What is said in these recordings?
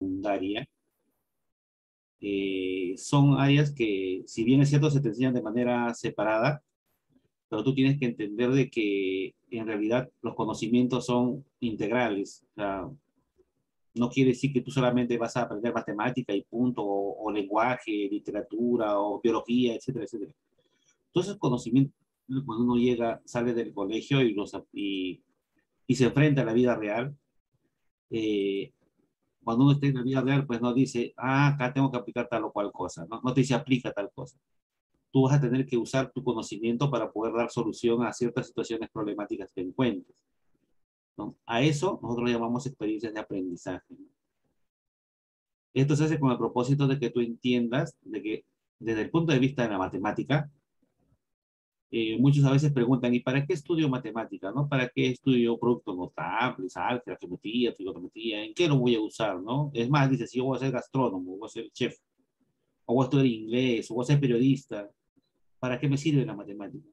secundaria, son áreas que, si bien es cierto, se te enseñan de manera separada, pero tú tienes que entender de que en realidad los conocimientos son integrales. O sea, no quiere decir que tú solamente vas a aprender matemática y punto, o lenguaje, literatura, o biología, etcétera, etcétera. Todos esos conocimientos, cuando uno llega, sale del colegio y se enfrenta a la vida real, eh, cuando uno está en la vida real, pues no dice, ah, acá tengo que aplicar tal o cual cosa, ¿no? No te dice aplica tal cosa. Tú vas a tener que usar tu conocimiento para poder dar solución a ciertas situaciones problemáticas que encuentres, ¿no? A eso nosotros llamamos experiencias de aprendizaje, ¿no? Esto se hace con el propósito de que tú entiendas de que desde el punto de vista de la matemática, muchos a veces preguntan, ¿y para qué estudio matemática? ¿No? ¿Para qué estudio productos notables, álgebra, geometría, trigonometría? ¿En qué lo voy a usar? ¿No? Es más, dice, si yo voy a ser gastrónomo, voy a ser chef, o voy a estudiar inglés, o voy a ser periodista, ¿para qué me sirve la matemática?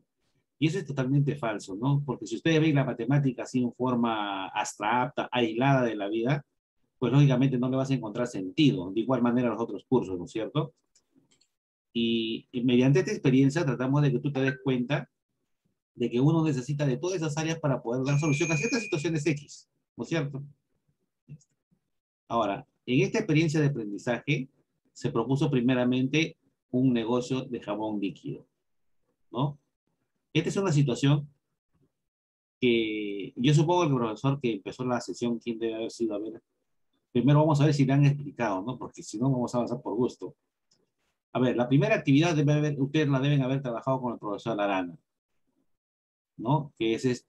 Y eso es totalmente falso, ¿no? Porque si ustedes ven la matemática así en forma abstracta, aislada de la vida, pues lógicamente no le vas a encontrar sentido. De igual manera los otros cursos, ¿no es cierto? Y mediante esta experiencia tratamos de que tú te des cuenta de que uno necesita de todas esas áreas para poder dar solución a ciertas situaciones X, ¿no es cierto? Ahora, en esta experiencia de aprendizaje se propuso primeramente un negocio de jabón líquido, ¿no? Esta es una situación que yo supongo que el profesor que empezó la sesión, ¿quién debe haber sido? A ver, primero vamos a ver si le han explicado, ¿no? Porque si no, vamos a avanzar por gusto. A ver, la primera actividad ustedes la deben haber trabajado con el profesor Arana, ¿no? Que es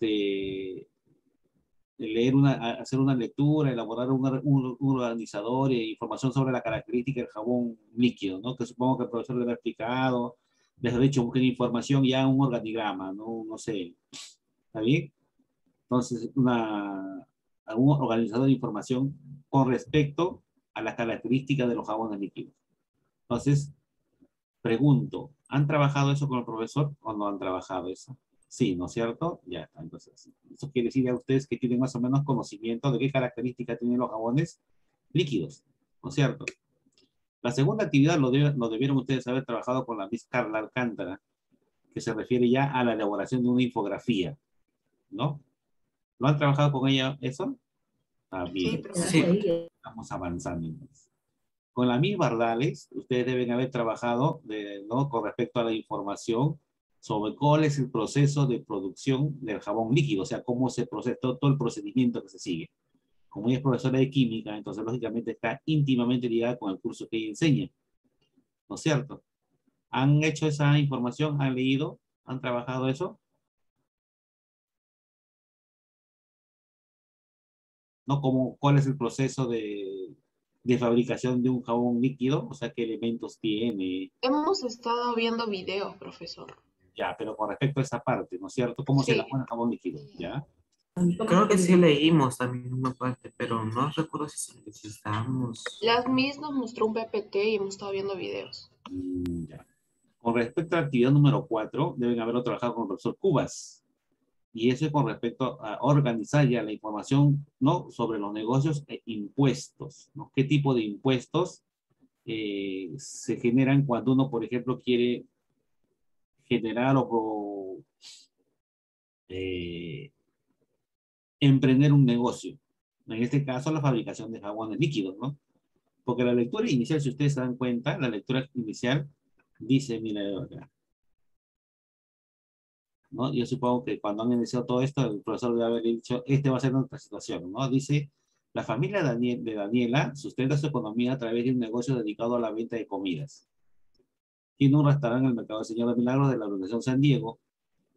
leer hacer una lectura, elaborar un organizador e información sobre la característica del jabón líquido, ¿no? Que supongo que el profesor le ha explicado, les ha dicho busquen información ya un organigrama, ¿no? No sé, ¿está bien? Entonces, algún organizador de información con respecto a las características de los jabones líquidos. Entonces, pregunto, ¿han trabajado eso con el profesor o no han trabajado eso? Sí, ¿no es cierto? Ya está. Entonces, eso quiere decir a ustedes que tienen más o menos conocimiento de qué características tienen los jabones líquidos, ¿no es cierto? La segunda actividad lo debieron ustedes haber trabajado con la Miss Carla Alcántara, que se refiere ya a la elaboración de una infografía, ¿no? ¿Lo han trabajado con ella eso? Ah, Sí, bien. profesor. Sí. Estamos avanzando. Con la Miss Bardales, ustedes deben haber trabajado ¿no? con respecto a la información sobre cuál es el proceso de producción del jabón líquido, o sea, cómo se procesa todo el procedimiento que se sigue. Como ella es profesora de química, entonces lógicamente está íntimamente ligada con el curso que ella enseña, ¿no es cierto? ¿Han hecho esa información? ¿Han leído? ¿Han trabajado eso? ¿No? Como, ¿cuál es el proceso de fabricación de un jabón líquido? O sea, ¿qué elementos tiene? Hemos estado viendo videos, profesor. Ya, pero con respecto a esa parte, ¿no es cierto? ¿Cómo se Sí. elabora el jabón líquido? ¿Ya? Creo que sí leímos también una parte, pero no recuerdo si estábamos. Las Miss nos mostró un PPT y hemos estado viendo videos. Ya. Con respecto a la actividad número 4, deben haberlo trabajado con el profesor Cubas. Y eso es con respecto a organizar ya la información, ¿no? Sobre los negocios e impuestos, ¿no? ¿Qué tipo de impuestos se generan cuando uno, por ejemplo, quiere generar o eh, emprender un negocio? En este caso, la fabricación de jabones líquidos, ¿no? Porque la lectura inicial, si ustedes se dan cuenta, la lectura inicial dice, mira, ¿no? Yo supongo que cuando han iniciado todo esto, el profesor debe haber dicho, este va a ser nuestra situación, ¿no? Dice, la familia de Daniela sustenta su economía a través de un negocio dedicado a la venta de comidas. Tiene un restaurante en el Mercado del Señor de Milagros de la Organización San Diego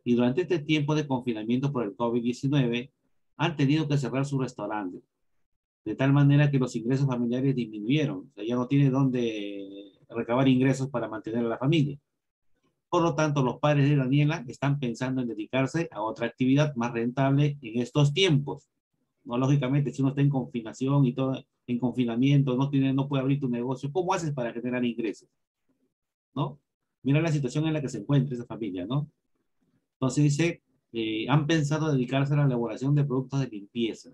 y durante este tiempo de confinamiento por el COVID-19 han tenido que cerrar su restaurante, de tal manera que los ingresos familiares disminuyeron. O sea, ya no tiene dónde recabar ingresos para mantener a la familia. Por lo tanto, los padres de Daniela están pensando en dedicarse a otra actividad más rentable en estos tiempos. No, lógicamente, si uno está en confinación y todo, en confinamiento, no puede abrir tu negocio, ¿cómo haces para generar ingresos? ¿No? Mira la situación en la que se encuentra esa familia, ¿no? Entonces dice, han pensado dedicarse a la elaboración de productos de limpieza.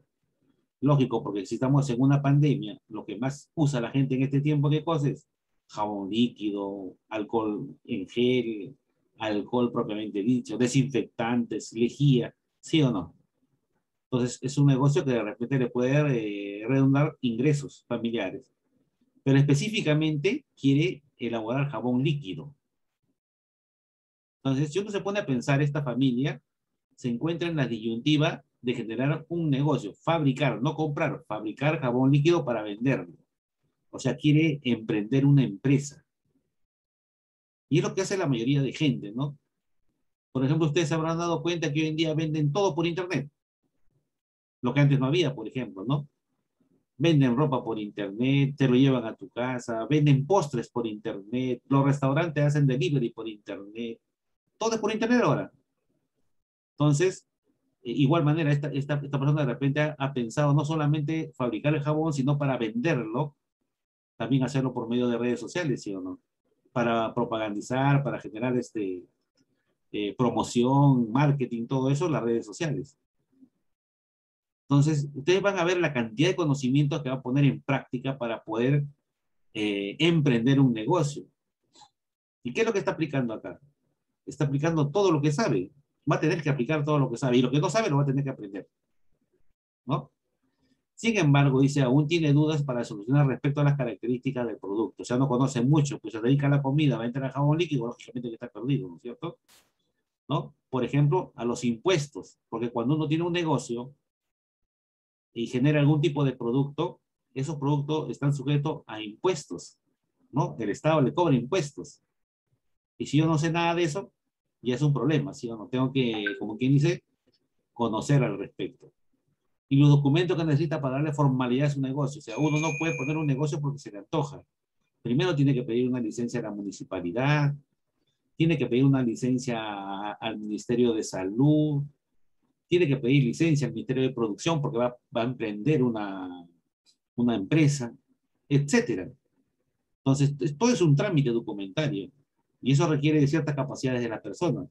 Lógico, porque si estamos en una pandemia, lo que más usa la gente en este tiempo de cosas es jabón líquido, alcohol en gel, alcohol propiamente dicho, desinfectantes, lejía, ¿sí o no? Entonces, es un negocio que de repente le puede redundar ingresos familiares, pero específicamente quiere elaborar jabón líquido. Entonces, si uno se pone a pensar, esta familia se encuentra en la disyuntiva de generar un negocio, fabricar, no comprar, fabricar jabón líquido para venderlo. O sea, quiere emprender una empresa. Y es lo que hace la mayoría de gente, ¿no? Por ejemplo, ustedes se habrán dado cuenta que hoy en día venden todo por internet, lo que antes no había, por ejemplo, ¿no? Venden ropa por internet, te lo llevan a tu casa, venden postres por internet, los restaurantes hacen delivery por internet, todo es por internet ahora. Entonces, igual manera, esta persona de repente ha pensado no solamente fabricar el jabón, sino para venderlo, también hacerlo por medio de redes sociales, ¿sí o no? Para propagandizar, para generar promoción, marketing, todo eso, las redes sociales. Entonces, ustedes van a ver la cantidad de conocimientos que va a poner en práctica para poder emprender un negocio. ¿Y qué es lo que está aplicando acá? Está aplicando todo lo que sabe. Va a tener que aplicar todo lo que sabe. Y lo que no sabe lo va a tener que aprender, ¿no? Sin embargo, dice, aún tiene dudas para solucionar respecto a las características del producto. O sea, no conoce mucho, pues se dedica a la comida, va a entrar al jabón líquido, lógicamente que está perdido, ¿no es cierto? ¿No? Por ejemplo, a los impuestos, porque cuando uno tiene un negocio y genera algún tipo de producto, esos productos están sujetos a impuestos, ¿no? El Estado le cobra impuestos. Y si yo no sé nada de eso, ya es un problema, ¿sí o no? Tengo que, como quien dice, conocer al respecto. Y los documentos que necesita para darle formalidad a su negocio. O sea, uno no puede poner un negocio porque se le antoja. Primero tiene que pedir una licencia a la municipalidad, tiene que pedir una licencia al Ministerio de Salud, tiene que pedir licencia al Ministerio de Producción porque va a emprender una empresa, etcétera. Entonces, todo es un trámite documentario y eso requiere de ciertas capacidades de la persona.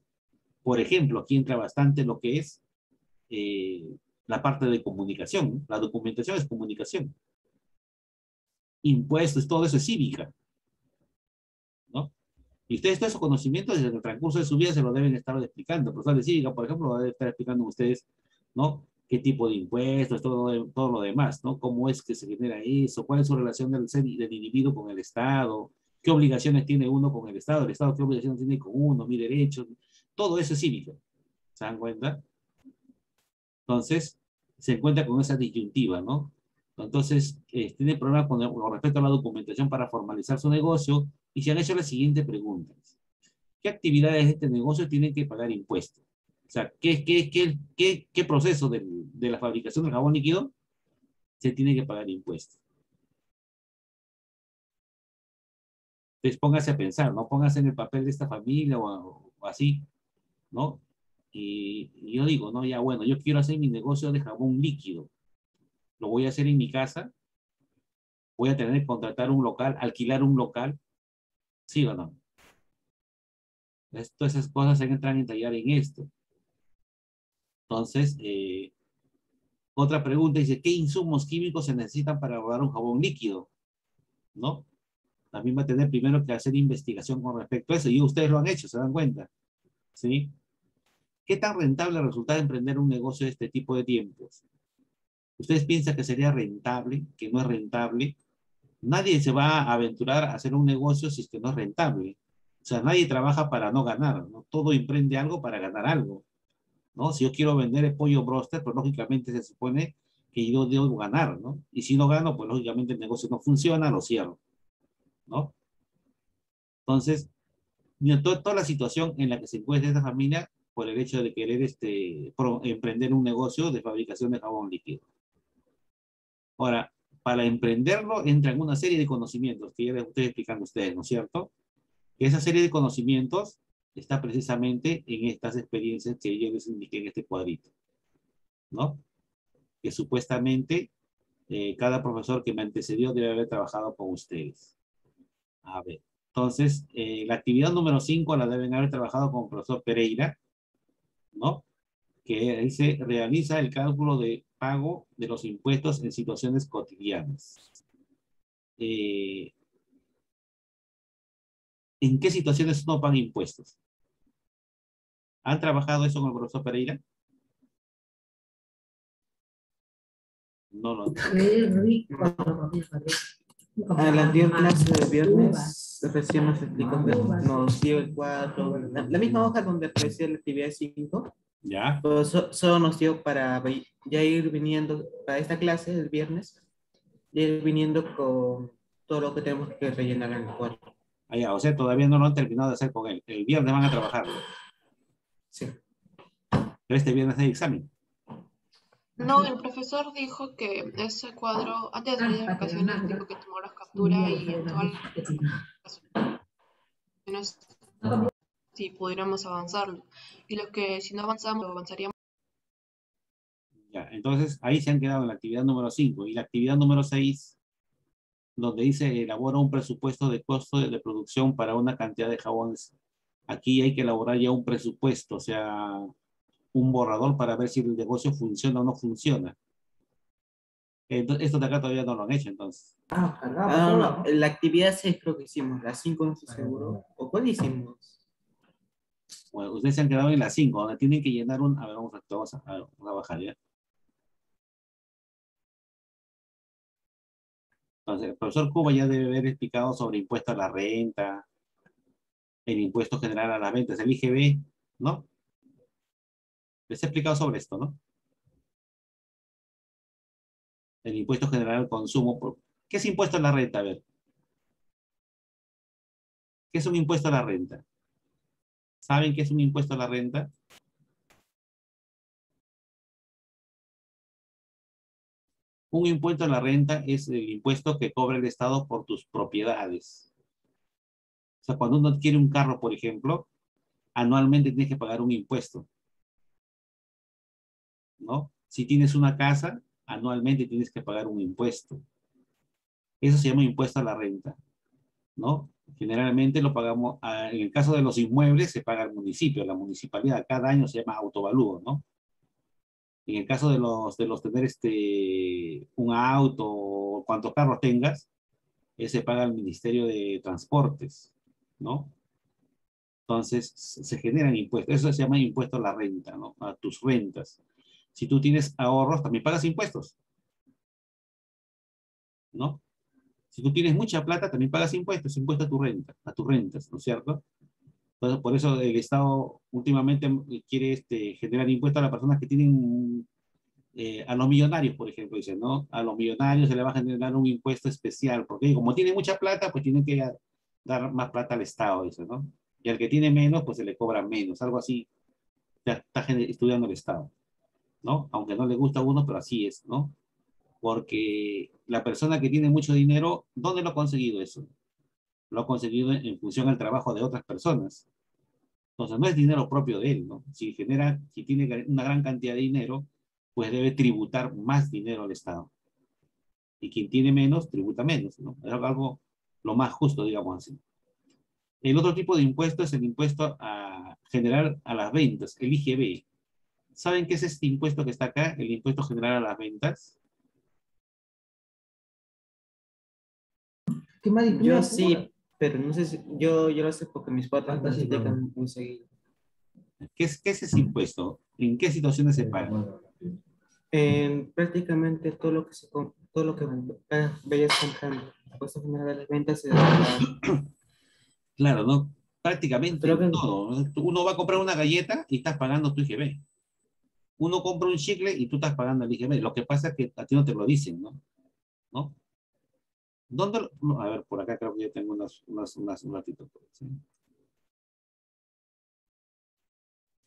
Por ejemplo, aquí entra bastante lo que es eh, la parte de comunicación. La documentación es comunicación. Impuestos, todo eso es cívica, ¿no? Y ustedes todos esos conocimientos desde el transcurso de su vida se lo deben estar explicando. El profesor de cívica, por ejemplo, debe estar explicando a ustedes, ¿no? Qué tipo de impuestos, todo lo demás, ¿no? Cómo es que se genera eso, cuál es su relación del individuo con el Estado, qué obligaciones tiene uno con el Estado qué obligaciones tiene con uno, mis derechos, todo eso es cívica. ¿Se dan cuenta? Entonces, se encuentra con esa disyuntiva, ¿no? Entonces, tiene problemas con respecto a la documentación para formalizar su negocio y se han hecho las siguientes preguntas. ¿Qué actividades de este negocio tienen que pagar impuestos? O sea, ¿qué proceso de la fabricación del jabón líquido se tiene que pagar impuestos? Entonces, póngase a pensar, ¿no? Póngase en el papel de esta familia o así, ¿no? Y yo digo, no, ya bueno, yo quiero hacer mi negocio de jabón líquido. Lo voy a hacer en mi casa, voy a tener que contratar un local, alquilar un local, ¿sí o no? Todas esas cosas se entran a tallar en esto. Entonces, otra pregunta dice, ¿qué insumos químicos se necesitan para elaborar un jabón líquido? ¿No? También va a tener primero que hacer investigación con respecto a eso. Y ustedes lo han hecho, ¿se dan cuenta? ¿Sí? ¿Qué tan rentable resulta emprender un negocio de este tipo de tiempos? ¿Ustedes piensan que sería rentable, que no es rentable? Nadie se va a aventurar a hacer un negocio si es que no es rentable. O sea, nadie trabaja para no ganar, ¿no? Todo emprende algo para ganar algo, ¿no? Si yo quiero vender el pollo broster, pues lógicamente se supone que yo debo ganar, ¿no? Y si no gano, pues lógicamente el negocio no funciona, lo cierro, ¿no? Entonces, mira, toda la situación en la que se encuentra esta familia por el hecho de querer emprender un negocio de fabricación de jabón líquido. Ahora, para emprenderlo entran una serie de conocimientos que ya les estoy explicando a ustedes, ¿no es cierto? Esa serie de conocimientos está precisamente en estas experiencias que yo les indiqué en este cuadrito, ¿no? Que supuestamente cada profesor que me antecedió debe haber trabajado con ustedes. A ver, entonces, la actividad número 5 la deben haber trabajado con el profesor Pereira, ¿no? Que dice, realiza el cálculo de pago de los impuestos en situaciones cotidianas. Eh, ¿En qué situaciones no pagan impuestos? ¿Han trabajado eso con el profesor Pereira? No lo han A la anterior clase de viernes recién nos explicó que nos dio el cuadro, la misma hoja donde aparecía la actividad 5, ¿Ya? pero solo nos dio para ya ir viniendo para esta clase el viernes, ya ir viniendo con todo lo que tenemos que rellenar en el cuadro. Ah, ya, o sea, todavía no lo han terminado de hacer con él. El viernes van a trabajarlo. Sí. Pero este viernes hay examen. No, el profesor dijo que ese cuadro, antes de salir de vacaciones, dijo que tomó las capturas y en todas las ocasiones si pudiéramos avanzarlo. Y los que si no avanzamos, avanzaríamos. Ya, entonces ahí se han quedado en la actividad número 5 y la actividad número 6, donde dice elabora un presupuesto de costo de producción para una cantidad de jabones. Aquí hay que elaborar ya un presupuesto, o sea, un borrador para ver si el negocio funciona o no funciona. Entonces, esto de acá todavía no lo han hecho, entonces. No, la actividad 6 creo que hicimos, la 5 no estoy seguro. ¿O cuál hicimos? Bueno, ustedes se han quedado en la 5, donde tienen que llenar un... A ver, vamos a bajar ya. Entonces, el profesor Cuba ya debe haber explicado sobre impuesto a la renta, el impuesto general a las ventas, el IGB, ¿no? Les he explicado sobre esto, ¿no? El impuesto general al consumo. ¿Qué es impuesto a la renta? A ver, ¿qué es un impuesto a la renta? ¿Saben qué es un impuesto a la renta? Un impuesto a la renta es el impuesto que cobra el Estado por tus propiedades. O sea, cuando uno adquiere un carro, por ejemplo, anualmente tienes que pagar un impuesto, ¿no? Si tienes una casa, anualmente tienes que pagar un impuesto. Eso se llama impuesto a la renta, ¿no? Generalmente lo pagamos, en el caso de los inmuebles se paga el municipio, la municipalidad, cada año se llama autovalúo, ¿no? En el caso de los tener un auto o cuantos carros tengas, se paga el Ministerio de Transportes, ¿no? Entonces se generan impuestos, eso se llama impuesto a la renta, ¿no? A tus rentas. Si tú tienes ahorros, también pagas impuestos, ¿no? Si tú tienes mucha plata, también pagas impuestos, impuesto a tu renta, a tus rentas, ¿no es cierto? Entonces, por eso el Estado últimamente quiere generar impuestos a las personas que tienen, a los millonarios, por ejemplo, dicen, ¿no? A los millonarios se le va a generar un impuesto especial, porque como tiene mucha plata, pues tienen que dar más plata al Estado, dice, ¿no? Y al que tiene menos, pues se le cobra menos, algo así, ya está estudiando el Estado, ¿no? Aunque no le gusta a uno, pero así es, ¿no? Porque la persona que tiene mucho dinero, ¿dónde lo ha conseguido eso? Lo ha conseguido en función al trabajo de otras personas. Entonces, no es dinero propio de él, ¿no? Si tiene una gran cantidad de dinero, pues debe tributar más dinero al Estado. Y quien tiene menos, tributa menos, ¿no? Es algo lo más justo, digamos así. El otro tipo de impuesto es el impuesto general a las ventas, el IGB. ¿Saben qué es este impuesto que está acá? El impuesto general a las ventas. Yo sí, pero no sé si yo lo sé porque mis padres me explican muy seguido. ¿Qué es ese impuesto? ¿En qué situaciones se paga? En prácticamente todo lo que todo lo que vayas comprando, puesto general de las ventas se da. Claro, ¿no? Prácticamente Creo en que todo, ¿no? Uno va a comprar una galleta y estás pagando tu IGB. Uno compra un chicle y tú estás pagando el IGB. Lo que pasa es que a ti no te lo dicen, ¿no? ¿No? ¿Dónde no, a ver, por acá creo que ya tengo un ratito. ¿Sí?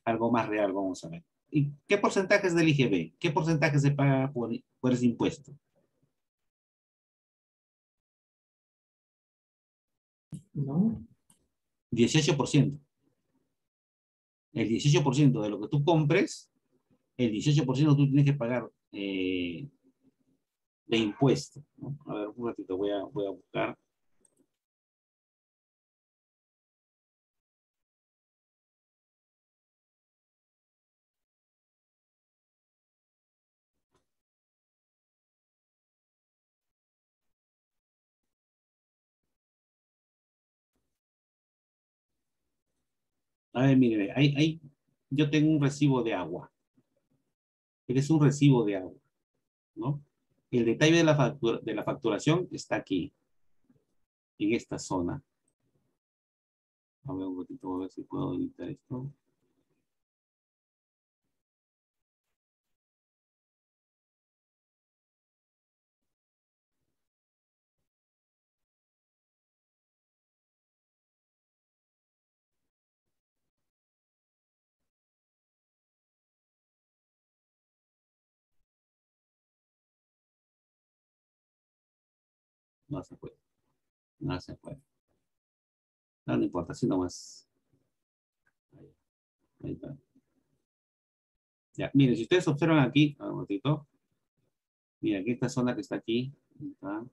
Algo más real, vamos a ver. ¿Y qué porcentaje es del IGB? ¿Qué porcentaje se paga por ese impuesto? no. 18%. El 18% de lo que tú compres, el 18% tú tienes que pagar de impuesto, ¿no? A ver, un ratito, voy a buscar. A ver, mire, yo tengo un recibo de agua. Es un recibo de agua, ¿no? El detalle de la facturación está aquí, en esta zona. A ver un ratito, a ver si puedo editar esto. No se puede. No se puede. No, no importa, así nomás. Ahí está. Ya, miren, si ustedes observan aquí, un ratito. Mira, aquí esta zona que está aquí. Está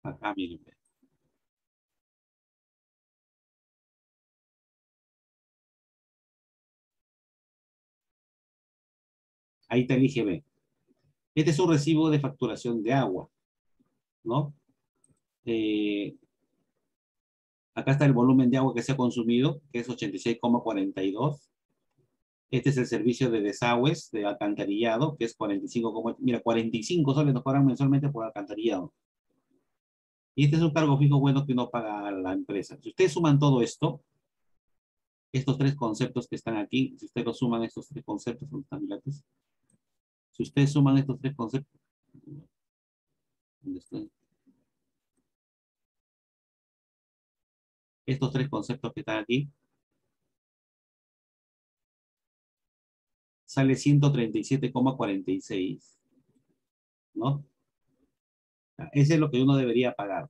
acá, miren. Ahí está el IGB. Este es un recibo de facturación de agua, ¿no? Eh, Acá está el volumen de agua que se ha consumido, que es 86,42. Este es el servicio de desagües, de alcantarillado, que es 45, mira, 45 soles nos cobran mensualmente por alcantarillado. Y este es un cargo fijo bueno que uno paga a la empresa. Si ustedes suman todo esto, estos tres conceptos que están aquí, si ustedes lo suman estos tres conceptos, ¿dónde están mis lápices? Si ustedes suman estos tres conceptos, ¿dónde están? Estos tres conceptos que están aquí, sale 137,46, ¿no? Ese es lo que uno debería pagar.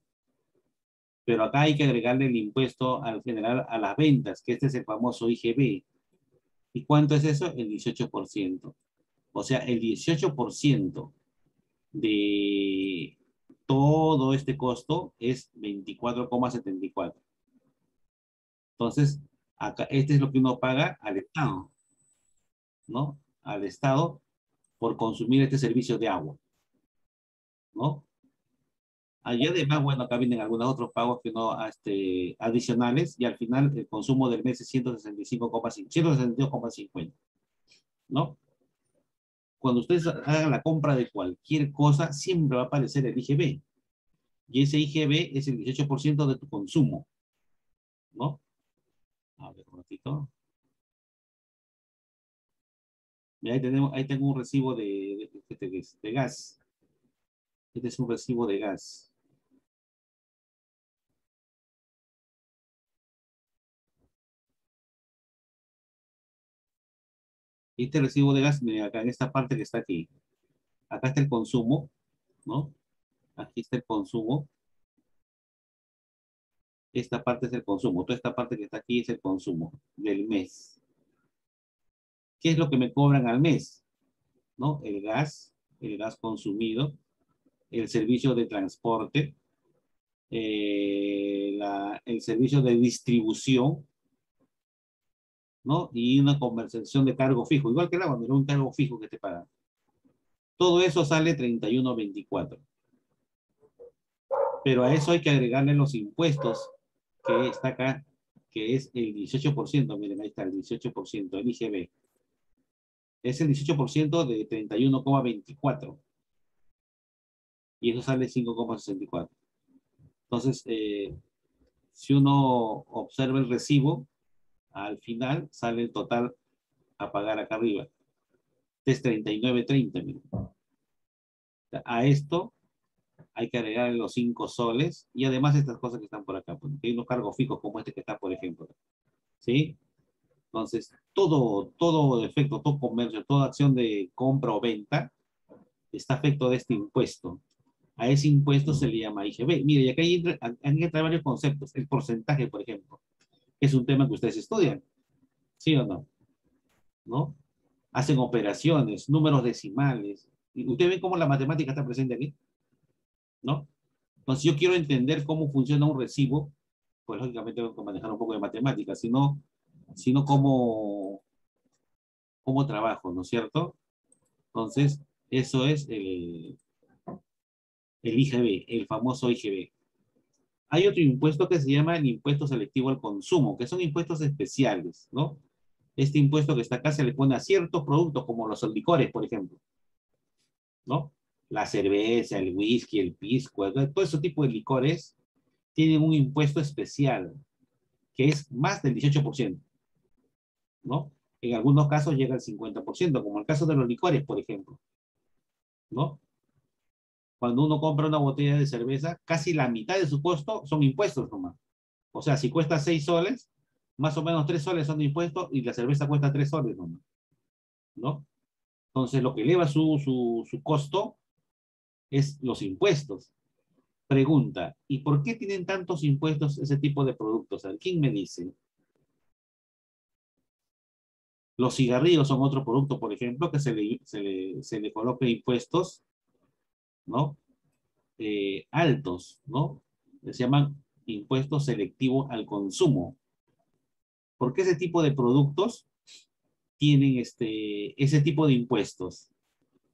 Pero acá hay que agregarle el impuesto al general a las ventas, que este es el famoso IGB. ¿Y cuánto es eso? El 18%. O sea, el 18% de todo este costo es 24,74. Entonces, acá, este es lo que uno paga al Estado, ¿no? Al Estado por consumir este servicio de agua, ¿no? Allí además, bueno, acá vienen algunos otros pagos que no, adicionales, y al final el consumo del mes es 162,50, ¿no? Cuando ustedes hagan la compra de cualquier cosa, siempre va a aparecer el IGB, y ese IGB es el 18% de tu consumo, ¿no? A ver, un ratito. Y ahí tengo un recibo de gas. Este es un recibo de gas. Y este recibo de gas, miren, acá en esta parte que está aquí. Acá está el consumo, ¿no? Aquí está el consumo. Esta parte es el consumo. Toda esta parte que está aquí es el consumo del mes. ¿Qué es lo que me cobran al mes? ¿No? El gas consumido, el servicio de transporte, el servicio de distribución, ¿no? Y una conversación de cargo fijo, igual que el agua, pero un cargo fijo que te pagan. Todo eso sale 31.24. Pero a eso hay que agregarle los impuestos que está acá, que es el 18%. Miren, ahí está el 18%, el IGB. Es el 18% de 31,24. Y eso sale 5,64. Entonces, si uno observa el recibo, al final sale el total a pagar acá arriba. Es 39.30. Miren. A esto hay que agregar los 5 soles y además estas cosas que están por acá. Porque hay unos cargos fijos como este que está, por ejemplo. ¿Sí? Entonces, todo efecto, todo comercio, toda acción de compra o venta está afecto de este impuesto. A ese impuesto se le llama IGB. Mire, y acá entra varios conceptos. El porcentaje, por ejemplo, es un tema que ustedes estudian. ¿Sí o no? ¿No? Hacen operaciones, números decimales. Y usted ve cómo la matemática está presente aquí, ¿no? Entonces, yo quiero entender cómo funciona un recibo, pues lógicamente tengo que manejar un poco de matemáticas, sino cómo trabajo, ¿no es cierto? Entonces, eso es el IGB, el famoso IGB. Hay otro impuesto que se llama el impuesto selectivo al consumo, que son impuestos especiales, ¿no? Este impuesto que está acá se le pone a ciertos productos, como los licores, por ejemplo, ¿no? La cerveza, el whisky, el pisco, todo ese tipo de licores tienen un impuesto especial, que es más del 18%, ¿no? En algunos casos llega al 50%, como el caso de los licores, por ejemplo, ¿no? Cuando uno compra una botella de cerveza, casi la mitad de su costo son impuestos nomás. O sea, si cuesta 6 soles, más o menos 3 soles son de impuestos y la cerveza cuesta 3 soles nomás, ¿no? Entonces, lo que eleva su costo es los impuestos. Pregunta, ¿y por qué tienen tantos impuestos ese tipo de productos? A ver, ¿quién me dice? Los cigarrillos son otro producto, por ejemplo, que se le coloca impuestos, ¿no? Altos, ¿no? Se llaman impuestos selectivos al consumo. ¿Por qué ese tipo de productos tienen ese tipo de impuestos?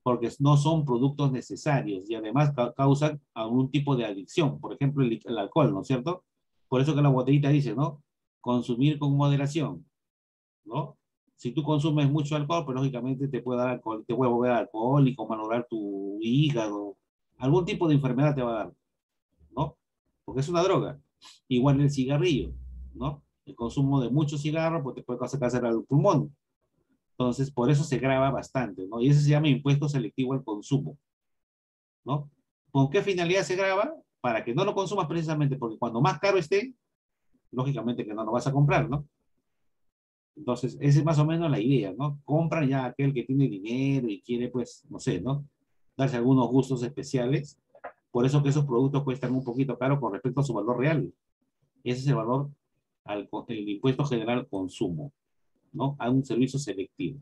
Porque no son productos necesarios y además causan algún tipo de adicción, por ejemplo, el alcohol, ¿no es cierto? Por eso que la botellita dice, ¿no? Consumir con moderación, ¿no? Si tú consumes mucho alcohol, pues lógicamente te puede dar alcohol, te puede volver alcohólico, malograr tu hígado, algún tipo de enfermedad te va a dar, ¿no? Porque es una droga. Igual el cigarrillo, ¿no? El consumo de muchos cigarros pues te puede causar cáncer al pulmón. Entonces, por eso se grava bastante, ¿no? Y eso se llama impuesto selectivo al consumo, ¿no? ¿Con qué finalidad se graba? Para que no lo consumas precisamente, porque cuando más caro esté, lógicamente que no lo vas a comprar, ¿no? Entonces, esa es más o menos la idea, ¿no? Compran ya aquel que tiene dinero y quiere, pues, no sé, ¿no? Darse algunos gustos especiales. Por eso que esos productos cuestan un poquito caro con respecto a su valor real. Ese es el valor el impuesto general al consumo, ¿no? A un servicio selectivo.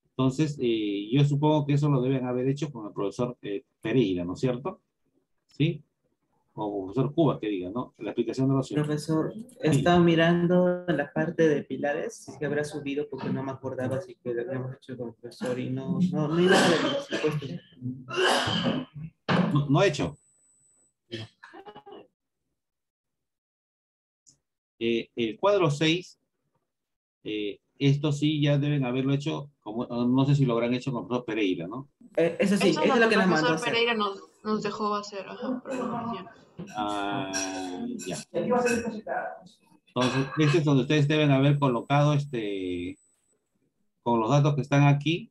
Entonces, yo supongo que eso lo deben haber hecho con el profesor Pereira, ¿no es cierto? ¿Sí? O profesor Cuba, que diga, ¿no? La explicación de los impuestos. Profesor, Sí. estaba mirando en la parte de pilares, si que habrá subido porque no me acordaba si que lo habíamos hecho con el profesor y no hay nada de los impuestos. No, no he hecho. El cuadro 6, esto sí ya deben haberlo hecho, como, no sé si lo habrán hecho con el profesor Pereira, ¿no? Eso sí, Eso es eso lo es que lo el que nos mandó a profesor hacer. Pereira nos dejó hacer, ajá, para las revisiones. Ya. Entonces, este es donde ustedes deben haber colocado, con los datos que están aquí,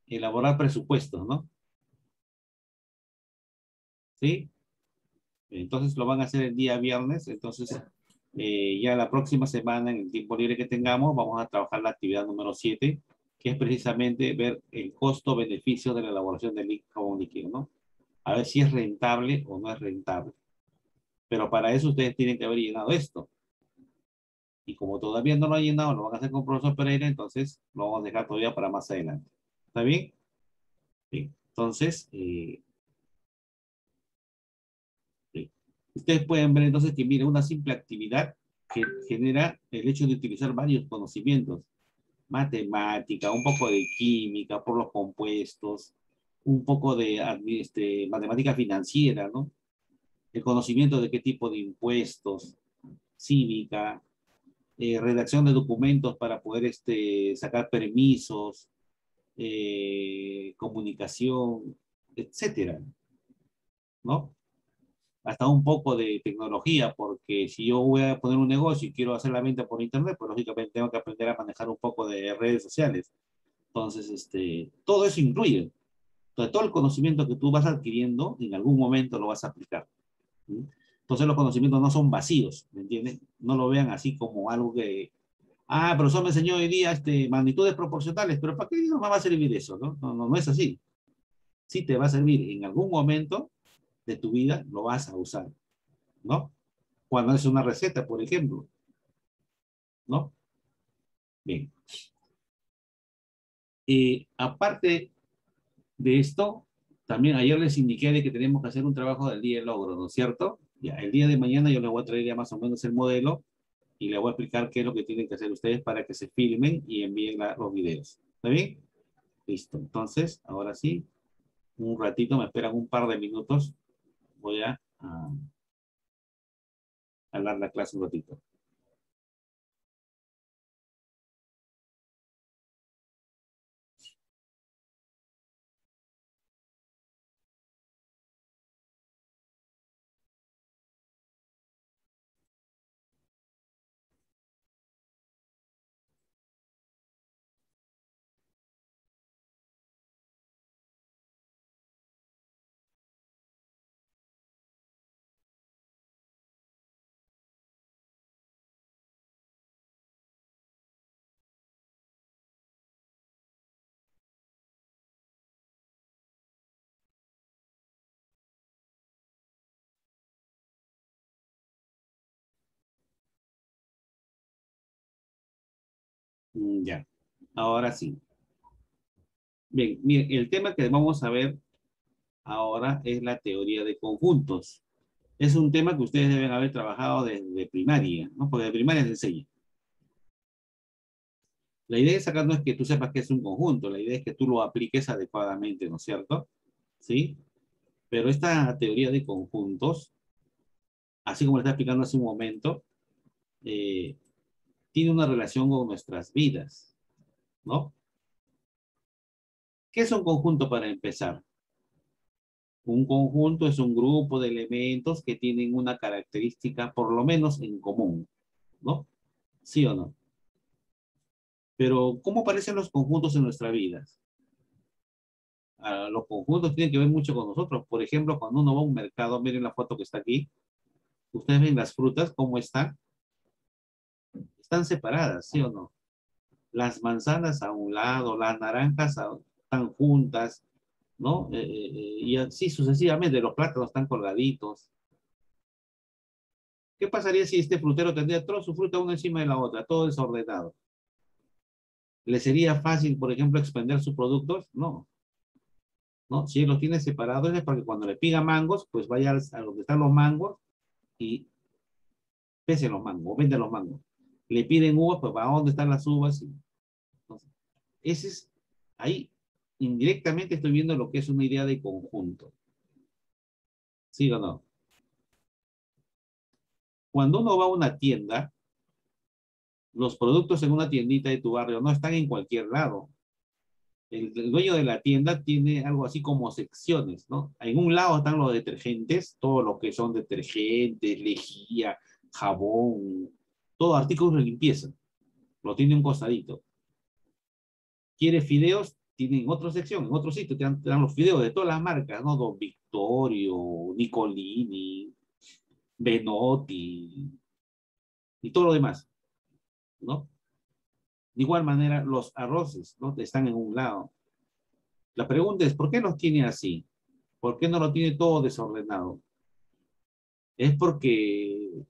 elaborar presupuestos, ¿no? ¿Sí? Entonces lo van a hacer el día viernes, entonces ya la próxima semana, en el tiempo libre que tengamos, vamos a trabajar la actividad número 7, que es precisamente ver el costo-beneficio de la elaboración del income líquido, ¿no? A ver si es rentable o no es rentable. Pero para eso ustedes tienen que haber llenado esto. Y como todavía no lo han llenado, lo van a hacer con el profesor Pereira, entonces lo vamos a dejar todavía para más adelante. ¿Está bien? Bien. Entonces, sí. Ustedes pueden ver entonces que, mire, una simple actividad que genera el hecho de utilizar varios conocimientos, matemática, un poco de química, por los compuestos, un poco de matemática financiera, ¿no? El conocimiento de qué tipo de impuestos, cívica, redacción de documentos para poder sacar permisos, comunicación, etcétera, ¿no? Hasta un poco de tecnología, porque si yo voy a poner un negocio y quiero hacer la venta por internet, pues lógicamente tengo que aprender a manejar un poco de redes sociales. Entonces, todo eso incluye. Entonces, todo el conocimiento que tú vas adquiriendo, en algún momento lo vas a aplicar. ¿Sí? Entonces, los conocimientos no son vacíos, ¿me entienden? No lo vean así como algo que, profesor me enseñó hoy día magnitudes proporcionales, pero ¿para qué no me va a servir eso? ¿No? No, no, no es así. Sí te va a servir en algún momento de tu vida, lo vas a usar, ¿no? Cuando es una receta, por ejemplo, ¿no? Bien. Aparte de esto, también ayer les indiqué de que tenemos que hacer un trabajo del día de logro, ¿no es cierto? Ya, el día de mañana yo les voy a traer ya más o menos el modelo y les voy a explicar qué es lo que tienen que hacer ustedes para que se filmen y envíen los videos. ¿Está bien? Listo. Entonces, ahora sí, un ratito, me esperan un par de minutos. Voy a al dar la clase un ratito. Ya, ahora sí. Bien, miren, el tema que vamos a ver ahora es la teoría de conjuntos. Es un tema que ustedes deben haber trabajado desde primaria, ¿no? Porque de primaria se enseña. La idea es acá no es que tú sepas que es un conjunto, la idea es que tú lo apliques adecuadamente, ¿no es cierto? ¿Sí? Pero esta teoría de conjuntos, así como le está explicando hace un momento, eh, tiene una relación con nuestras vidas, ¿no? ¿Qué es un conjunto para empezar? Un conjunto es un grupo de elementos que tienen una característica por lo menos en común, ¿no? ¿Sí o no? Pero, ¿cómo aparecen los conjuntos en nuestra vida? Los conjuntos tienen que ver mucho con nosotros. Por ejemplo, cuando uno va a un mercado, miren la foto que está aquí, ustedes ven las frutas, ¿cómo están? Están separadas, ¿sí o no? Las manzanas a un lado, las naranjas están juntas, ¿no? Y así sucesivamente, los plátanos están colgaditos. ¿Qué pasaría si este frutero tendría toda su fruta una encima de la otra, todo desordenado? ¿Le sería fácil, por ejemplo, expender sus productos? No, ¿no? Si él los tiene separados es porque cuando le pida mangos, pues vaya a donde están los mangos y pese los mangos, vende los mangos. Le piden uvas, pues va a dónde están las uvas. Entonces, ese es, ahí indirectamente estoy viendo lo que es una idea de conjunto. ¿Sí o no? Cuando uno va a una tienda, los productos en una tiendita de tu barrio no están en cualquier lado. El dueño de la tienda tiene algo así como secciones, ¿no? En un lado están los detergentes, todo lo que son detergentes, lejía, jabón, todo artículos de limpieza. Lo tiene un costadito. ¿Quiere fideos? Tienen otra sección, en otro sitio, te dan los fideos de todas las marcas, ¿no? Don Vittorio, Nicolini, Benotti y todo lo demás, ¿no? De igual manera, los arroces, ¿no? Están en un lado. La pregunta es, ¿por qué los tiene así? ¿Por qué no lo tiene todo desordenado? Es porque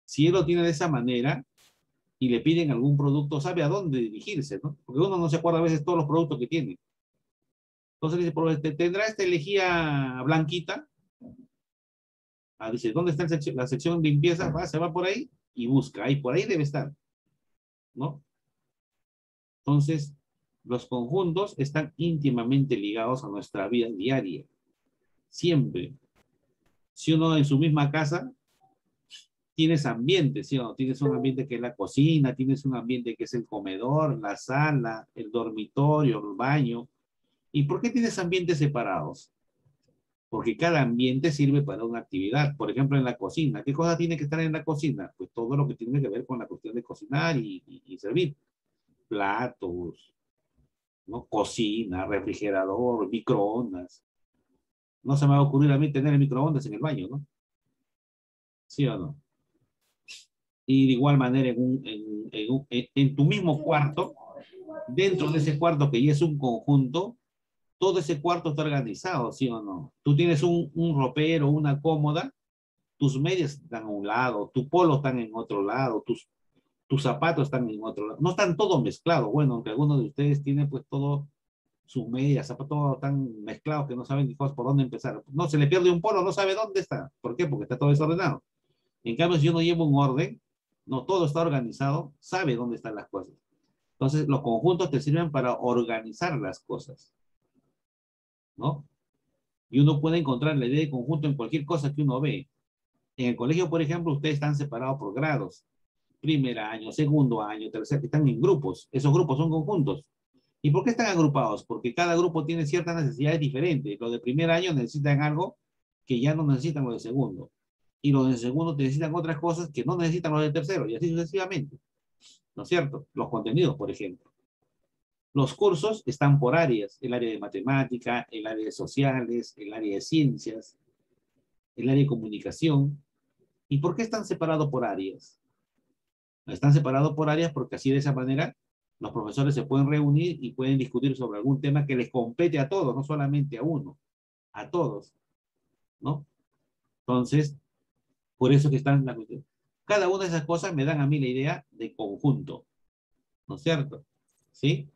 si él lo tiene de esa manera y le piden algún producto, sabe a dónde dirigirse, ¿no? Porque uno no se acuerda a veces todos los productos que tiene. Entonces dice, ¿tendrá esta lejía blanquita? Ah, dice, ¿dónde está la sección de limpieza? Va, se va por ahí y busca. Ahí, por ahí debe estar, ¿no? Entonces, los conjuntos están íntimamente ligados a nuestra vida diaria. Siempre. Si uno en su misma casa tienes ambiente, ¿sí o no? Tienes un ambiente que es la cocina, tienes un ambiente que es el comedor, la sala, el dormitorio, el baño. ¿Y por qué tienes ambientes separados? Porque cada ambiente sirve para una actividad. Por ejemplo, en la cocina. ¿Qué cosa tiene que estar en la cocina? Pues todo lo que tiene que ver con la cuestión de cocinar y servir. Platos, ¿no? Cocina, refrigerador, microondas. No se me va a ocurrir a mí tener el microondas en el baño, ¿no? ¿Sí o no? Y de igual manera en tu mismo cuarto, dentro de ese cuarto que ya es un conjunto, todo ese cuarto está organizado, ¿sí o no? Tú tienes un ropero, una cómoda, tus medias están a un lado, tu polo están en otro lado, tus zapatos están en otro lado. No están todos mezclados. Bueno, aunque algunos de ustedes tienen pues todo, sus medias, zapatos, todo tan mezclados que no saben ni por dónde empezar. No, se le pierde un polo, no sabe dónde está. ¿Por qué? Porque está todo desordenado. En cambio, si yo no llevo un orden, no todo está organizado, sabe dónde están las cosas. Entonces, los conjuntos te sirven para organizar las cosas, ¿no? Y uno puede encontrar la idea de conjunto en cualquier cosa que uno ve. En el colegio, por ejemplo, ustedes están separados por grados. Primer año, segundo año, tercer, están en grupos. Esos grupos son conjuntos. ¿Y por qué están agrupados? Porque cada grupo tiene ciertas necesidades diferentes. Los de primer año necesitan algo que ya no necesitan los de segundo. Y los de segundo necesitan otras cosas que no necesitan los de tercero, y así sucesivamente. ¿No es cierto? Los contenidos, por ejemplo. Los cursos están por áreas. El área de matemática, el área de sociales, el área de ciencias, el área de comunicación. ¿Y por qué están separados por áreas? Están separados por áreas porque así de esa manera los profesores se pueden reunir y pueden discutir sobre algún tema que les compete a todos, no solamente a uno, a todos, ¿no? Entonces, por eso que están la cuestión. Cada una de esas cosas me dan a mí la idea de conjunto, ¿no es cierto? ¿Sí?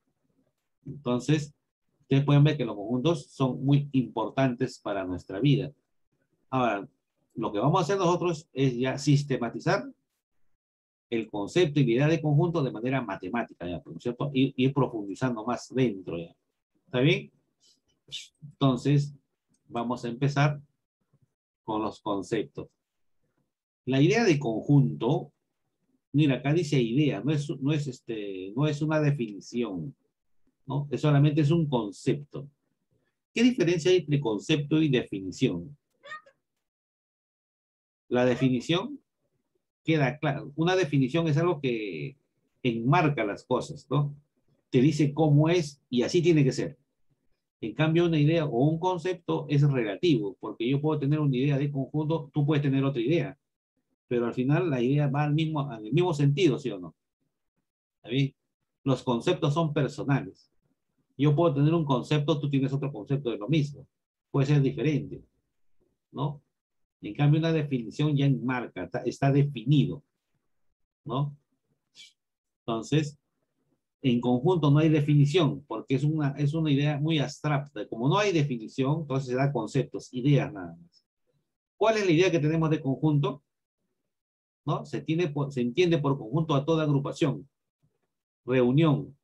Entonces, ustedes pueden ver que los conjuntos son muy importantes para nuestra vida. Ahora, lo que vamos a hacer nosotros es ya sistematizar el concepto y la idea de conjunto de manera matemática, ¿ya? ¿No es cierto? Ir profundizando más dentro, ¿ya? ¿Está bien? Entonces, vamos a empezar con los conceptos. La idea de conjunto, mira, acá dice idea, no es una definición, ¿no? Solamente es un concepto. ¿Qué diferencia hay entre concepto y definición? La definición queda claro. Una definición es algo que enmarca las cosas, ¿no? Te dice cómo es y así tiene que ser. En cambio, una idea o un concepto es relativo, porque yo puedo tener una idea de conjunto, tú puedes tener otra idea, pero al final la idea va al mismo sentido, ¿sí o no? ¿Está bien? Los conceptos son personales. Yo puedo tener un concepto, tú tienes otro concepto de lo mismo. Puede ser diferente, ¿no? En cambio, una definición ya enmarca, está definido, ¿no? Entonces, en conjunto no hay definición, porque es una idea muy abstracta. Como no hay definición, entonces se da conceptos, ideas nada más. ¿Cuál es la idea que tenemos de conjunto? ¿No? Se entiende por conjunto a toda agrupación, reunión,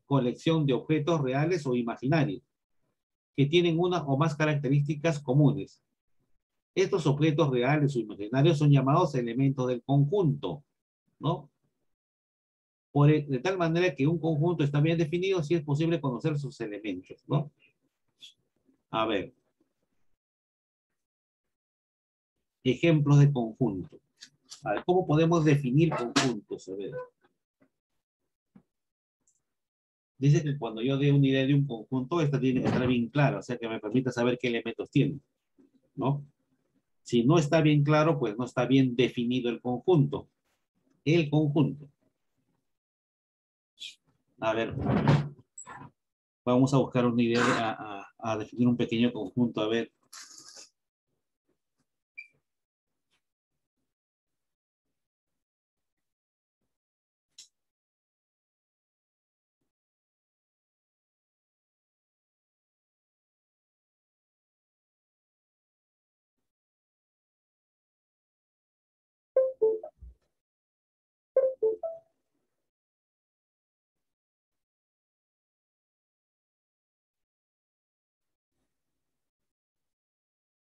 colección de objetos reales o imaginarios, que tienen una o más características comunes. Estos objetos reales o imaginarios son llamados elementos del conjunto, ¿no? De tal manera que un conjunto está bien definido si es posible conocer sus elementos, ¿no? A ver. Ejemplos de conjunto. A ver, ¿cómo podemos definir conjuntos? A ver. Dice que cuando yo dé una idea de un conjunto, esta tiene que estar bien clara, o sea que me permita saber qué elementos tiene, ¿no? Si no está bien claro, pues no está bien definido el conjunto. El conjunto. A ver, vamos a buscar una idea a definir un pequeño conjunto. A ver.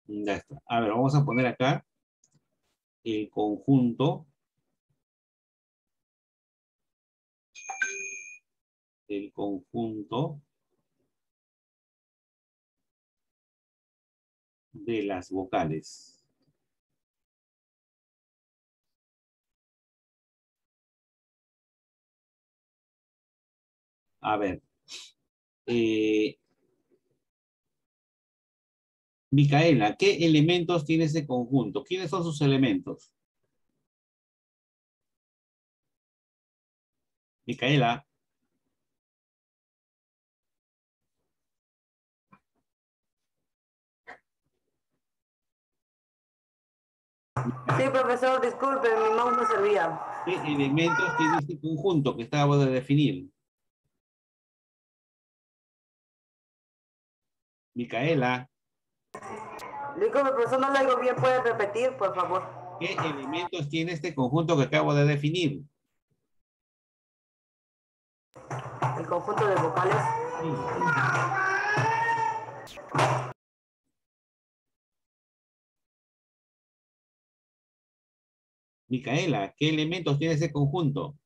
Ya está. A ver, vamos a poner acá el conjunto. El conjunto de las vocales. A ver. Micaela, ¿qué elementos tiene ese conjunto? ¿Quiénes son sus elementos? Micaela. Sí, profesor, disculpe, mi mouse no servía. ¿Qué elementos tiene este conjunto que acabo de definir? Micaela. Disculpe, profesor, no le oigo bien, ¿puede repetir, por favor? ¿Qué elementos tiene este conjunto que acabo de definir? El conjunto de vocales. Sí. Micaela, ¿qué elementos tiene ese conjunto?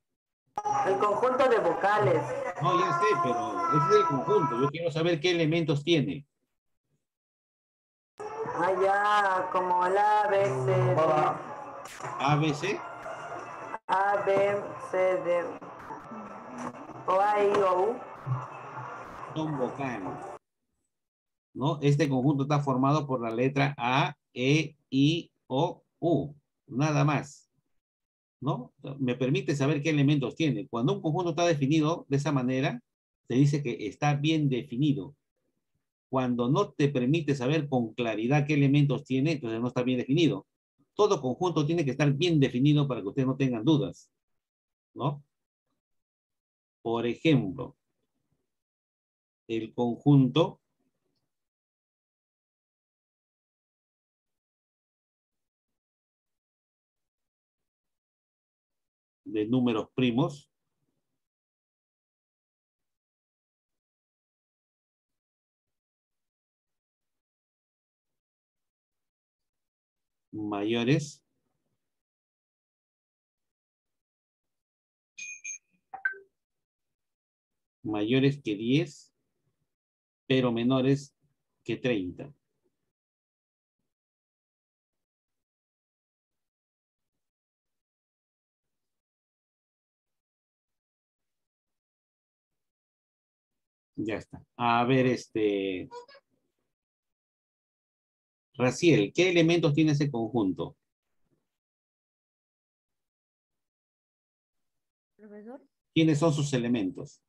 El conjunto de vocales. No, ya sé, pero ese es el conjunto. Yo quiero saber qué elementos tiene. Allá, como el A, B, C, D. A, B, C. A, B, C, D. O, A, I, O, U. Son vocales, ¿no? Este conjunto está formado por la letra A, E, I, O, U. Nada más, ¿no? Me permite saber qué elementos tiene. Cuando un conjunto está definido de esa manera, se dice que está bien definido. Cuando no te permite saber con claridad qué elementos tiene, entonces no está bien definido. Todo conjunto tiene que estar bien definido para que ustedes no tengan dudas, ¿no? Por ejemplo, el conjunto de números primos mayores que 10, pero menores que 30. Ya está. A ver, Raciel, ¿qué elementos tiene ese conjunto? Profesor. ¿Quiénes son sus elementos?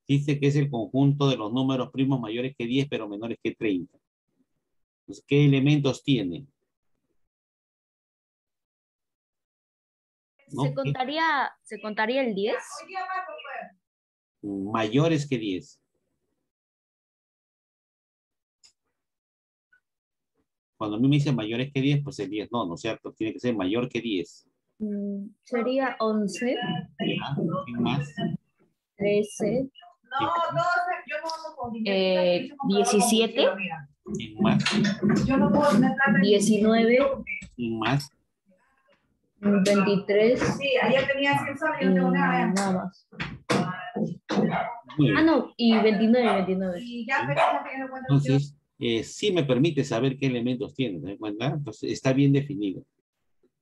Dice que es el conjunto de los números primos mayores que 10, pero menores que 30. Pues, ¿qué elementos tiene? ¿No? Se contaría el 10? Mayores que 10. Cuando a mí me dicen mayores que 10, pues el 10 no, ¿no es cierto? Tiene que ser mayor que 10. Sería 11, ¿Ya? ¿Quién más? 13, ¿Quién más? 17, ¿Quién más? 19, ¿Quién más? 23 y nada más. Muy bien. No, y 29. Entonces, sí me permite saber qué elementos tiene, ¿te das cuenta? Entonces, está bien definido.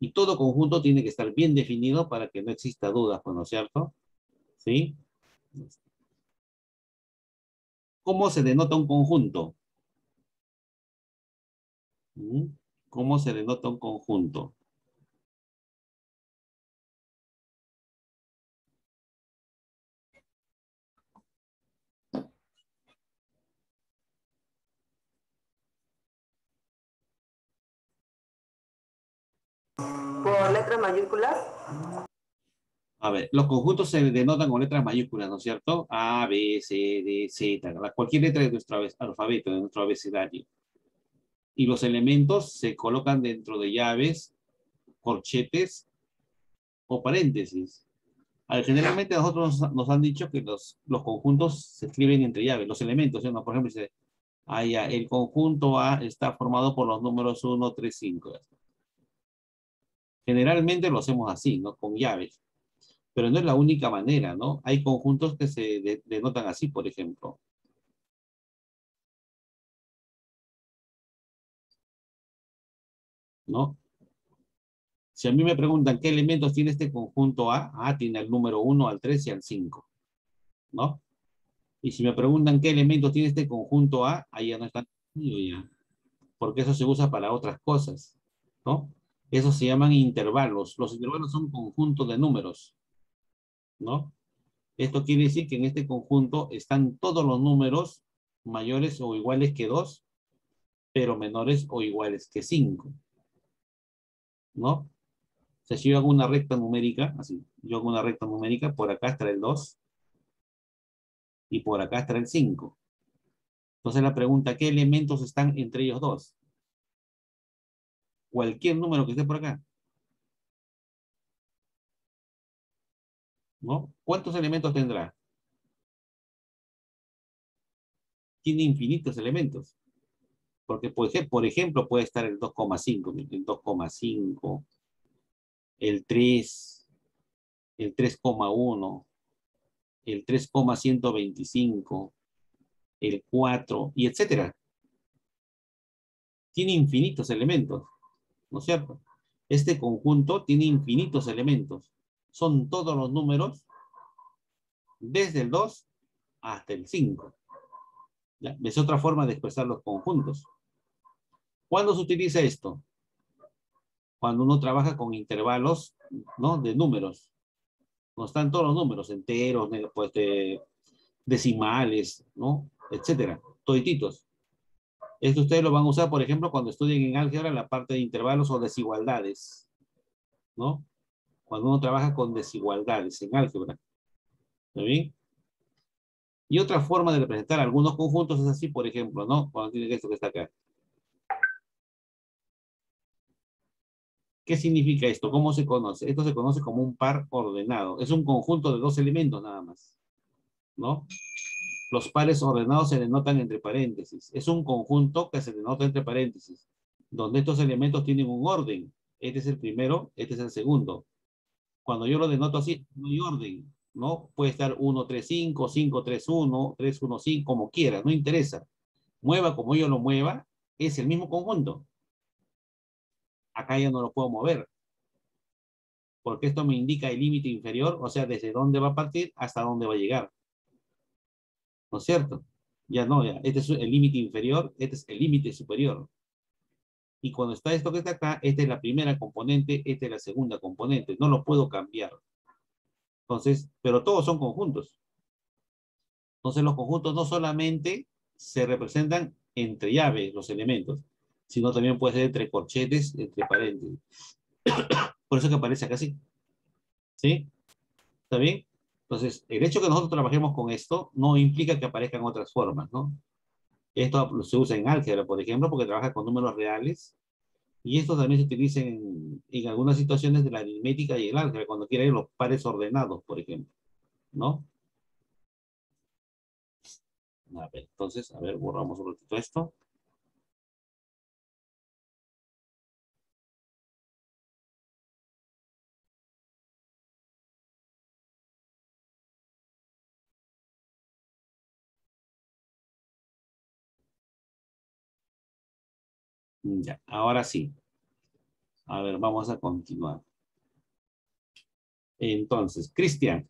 Y todo conjunto tiene que estar bien definido para que no exista duda, ¿no es cierto? ¿Sí? ¿Cómo se denota un conjunto? ¿Cómo se denota un conjunto? Por letras mayúsculas. A ver, los conjuntos se denotan con letras mayúsculas, ¿no es cierto? A, B, C, D, Z, cualquier letra de nuestro alfabeto, de nuestro abecedario. Y los elementos se colocan dentro de llaves, corchetes o paréntesis. Generalmente a nosotros nos han dicho que los conjuntos se escriben entre llaves, los elementos, ¿no? Por ejemplo, dice, el conjunto A está formado por los números 1, 3, 5. Generalmente lo hacemos así, ¿no? Con llaves. Pero no es la única manera, ¿no? Hay conjuntos que se denotan así, por ejemplo. ¿No? Si a mí me preguntan qué elementos tiene este conjunto A, tiene el número 1 al 3 y al 5, ¿no? Y si me preguntan qué elementos tiene este conjunto A, ahí ya no está definido ya, porque eso se usa para otras cosas, ¿no? Esos se llaman intervalos. Los intervalos son conjuntos de números, ¿no? Esto quiere decir que en este conjunto están todos los números mayores o iguales que 2, pero menores o iguales que 5, ¿no? O sea, si yo hago una recta numérica, así, yo hago una recta numérica, por acá estará el 2 y por acá estará el 5. Entonces la pregunta, ¿qué elementos están entre ellos dos? Cualquier número que esté por acá, ¿no? ¿Cuántos elementos tendrá? tiene infinitos elementos. Porque, por ejemplo, puede estar el 2,5, el 2,5, el 3, el 3,1, el 3,125, el 4, y etcétera. Tiene infinitos elementos, ¿no es cierto? Este conjunto tiene infinitos elementos. Son todos los números desde el 2 hasta el 5. ¿Ya? Es otra forma de expresar los conjuntos. ¿Cuándo se utiliza esto? Cuando uno trabaja con intervalos, ¿no?, de números. No están todos los números, enteros, pues, decimales, ¿no?, etcétera, todititos. Esto ustedes lo van a usar, por ejemplo, cuando estudien en álgebra la parte de intervalos o desigualdades, ¿no? Cuando uno trabaja con desigualdades en álgebra. ¿Está bien? Y otra forma de representar algunos conjuntos es así, por ejemplo, ¿no? Cuando tienen esto que está acá. ¿Qué significa esto? ¿Cómo se conoce? Esto se conoce como un par ordenado. Es un conjunto de dos elementos nada más, ¿no? Los pares ordenados se denotan entre paréntesis. Es un conjunto que se denota entre paréntesis, donde estos elementos tienen un orden. Este es el primero, este es el segundo. Cuando yo lo denoto así, no hay orden, ¿no? Puede estar 1, 3, 5, 5, 3, 1, 3, 1, 5, como quiera, no interesa. Mueva como yo lo mueva, es el mismo conjunto. Acá ya no lo puedo mover, porque esto me indica el límite inferior, o sea, desde dónde va a partir hasta dónde va a llegar. ¿No es cierto? Ya no, ya. Este es el límite inferior, este es el límite superior. Y cuando está esto que está acá, esta es la primera componente, esta es la segunda componente. No lo puedo cambiar. Entonces, pero todos son conjuntos. Entonces los conjuntos no solamente se representan entre llaves, los elementos, sino también puede ser entre corchetes, entre paréntesis. Por eso que aparece acá así. ¿Sí? ¿Está bien? Entonces, el hecho que nosotros trabajemos con esto no implica que aparezcan otras formas, ¿no? Esto se usa en álgebra, por ejemplo, porque trabaja con números reales. Y esto también se utiliza en algunas situaciones de la aritmética y el álgebra, cuando quieren los pares ordenados, por ejemplo, ¿no? A ver, entonces, a ver, borramos un ratito esto. Ya, ahora sí. A ver, vamos a continuar. Entonces, Cristian,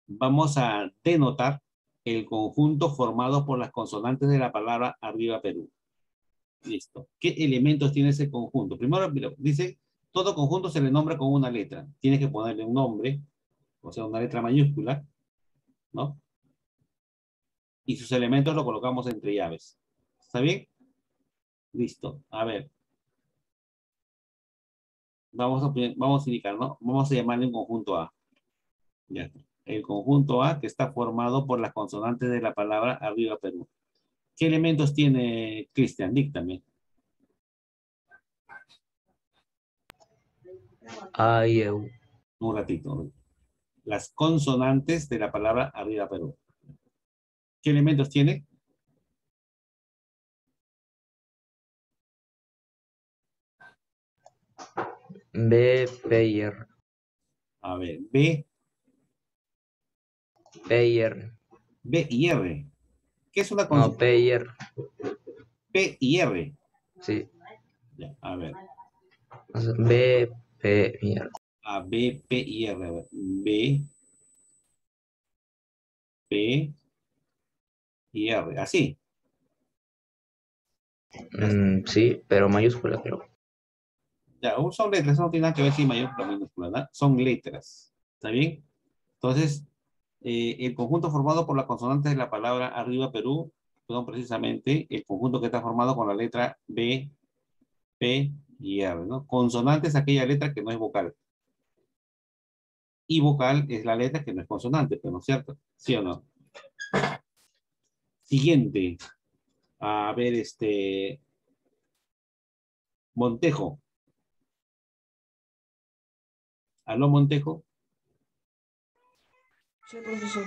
vamos a denotar el conjunto formado por las consonantes de la palabra Arriba Perú. Listo. ¿Qué elementos tiene ese conjunto? Primero, mira, dice, todo conjunto se le nombra con una letra. Tienes que ponerle un nombre, o sea, una letra mayúscula, ¿no? Y sus elementos lo colocamos entre llaves. ¿Está bien? Listo. A ver. Vamos a indicar, ¿no? Vamos a llamarle un conjunto A. Ya está. El conjunto A que está formado por las consonantes de la palabra Arriba Perú. ¿Qué elementos tiene Cristian? Díctame. A y EU. Un ratito. Las consonantes de la palabra Arriba Perú. ¿Qué elementos tiene? B, P y R. A ver, B, P y R. B y R. ¿Qué es una No, consonante? P y R. P y R. Sí. Ya, a ver. Entonces, B, P y R. A, B, P y R. A ver. B, P y R. Así. Sí, pero mayúscula, creo. Ya, son letras, no tiene nada que ver si mayúscula o minúscula, ¿no? Son letras. ¿Está bien? Entonces, el conjunto formado por las consonantes de la palabra Arriba Perú son precisamente el conjunto que está formado con la letra B, P y R, ¿no? Consonante es aquella letra que no es vocal. Y vocal es la letra que no es consonante, pero no es cierto. ¿Sí o no? Siguiente. A ver, Montejo. ¿Aló, Montejo? Sí, profesor.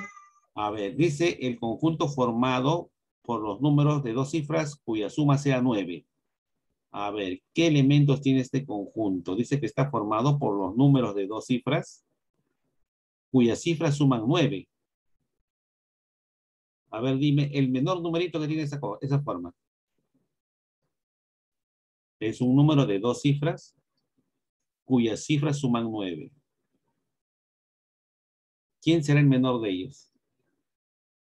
A ver, dice el conjunto formado por los números de 2 cifras cuya suma sea 9. A ver, ¿qué elementos tiene este conjunto? Dice que está formado por los números de 2 cifras cuyas cifras suman 9. A ver, dime, el menor numerito que tiene esa forma. Es un número de 2 cifras cuyas cifras suman 9. ¿Quién será el menor de ellos?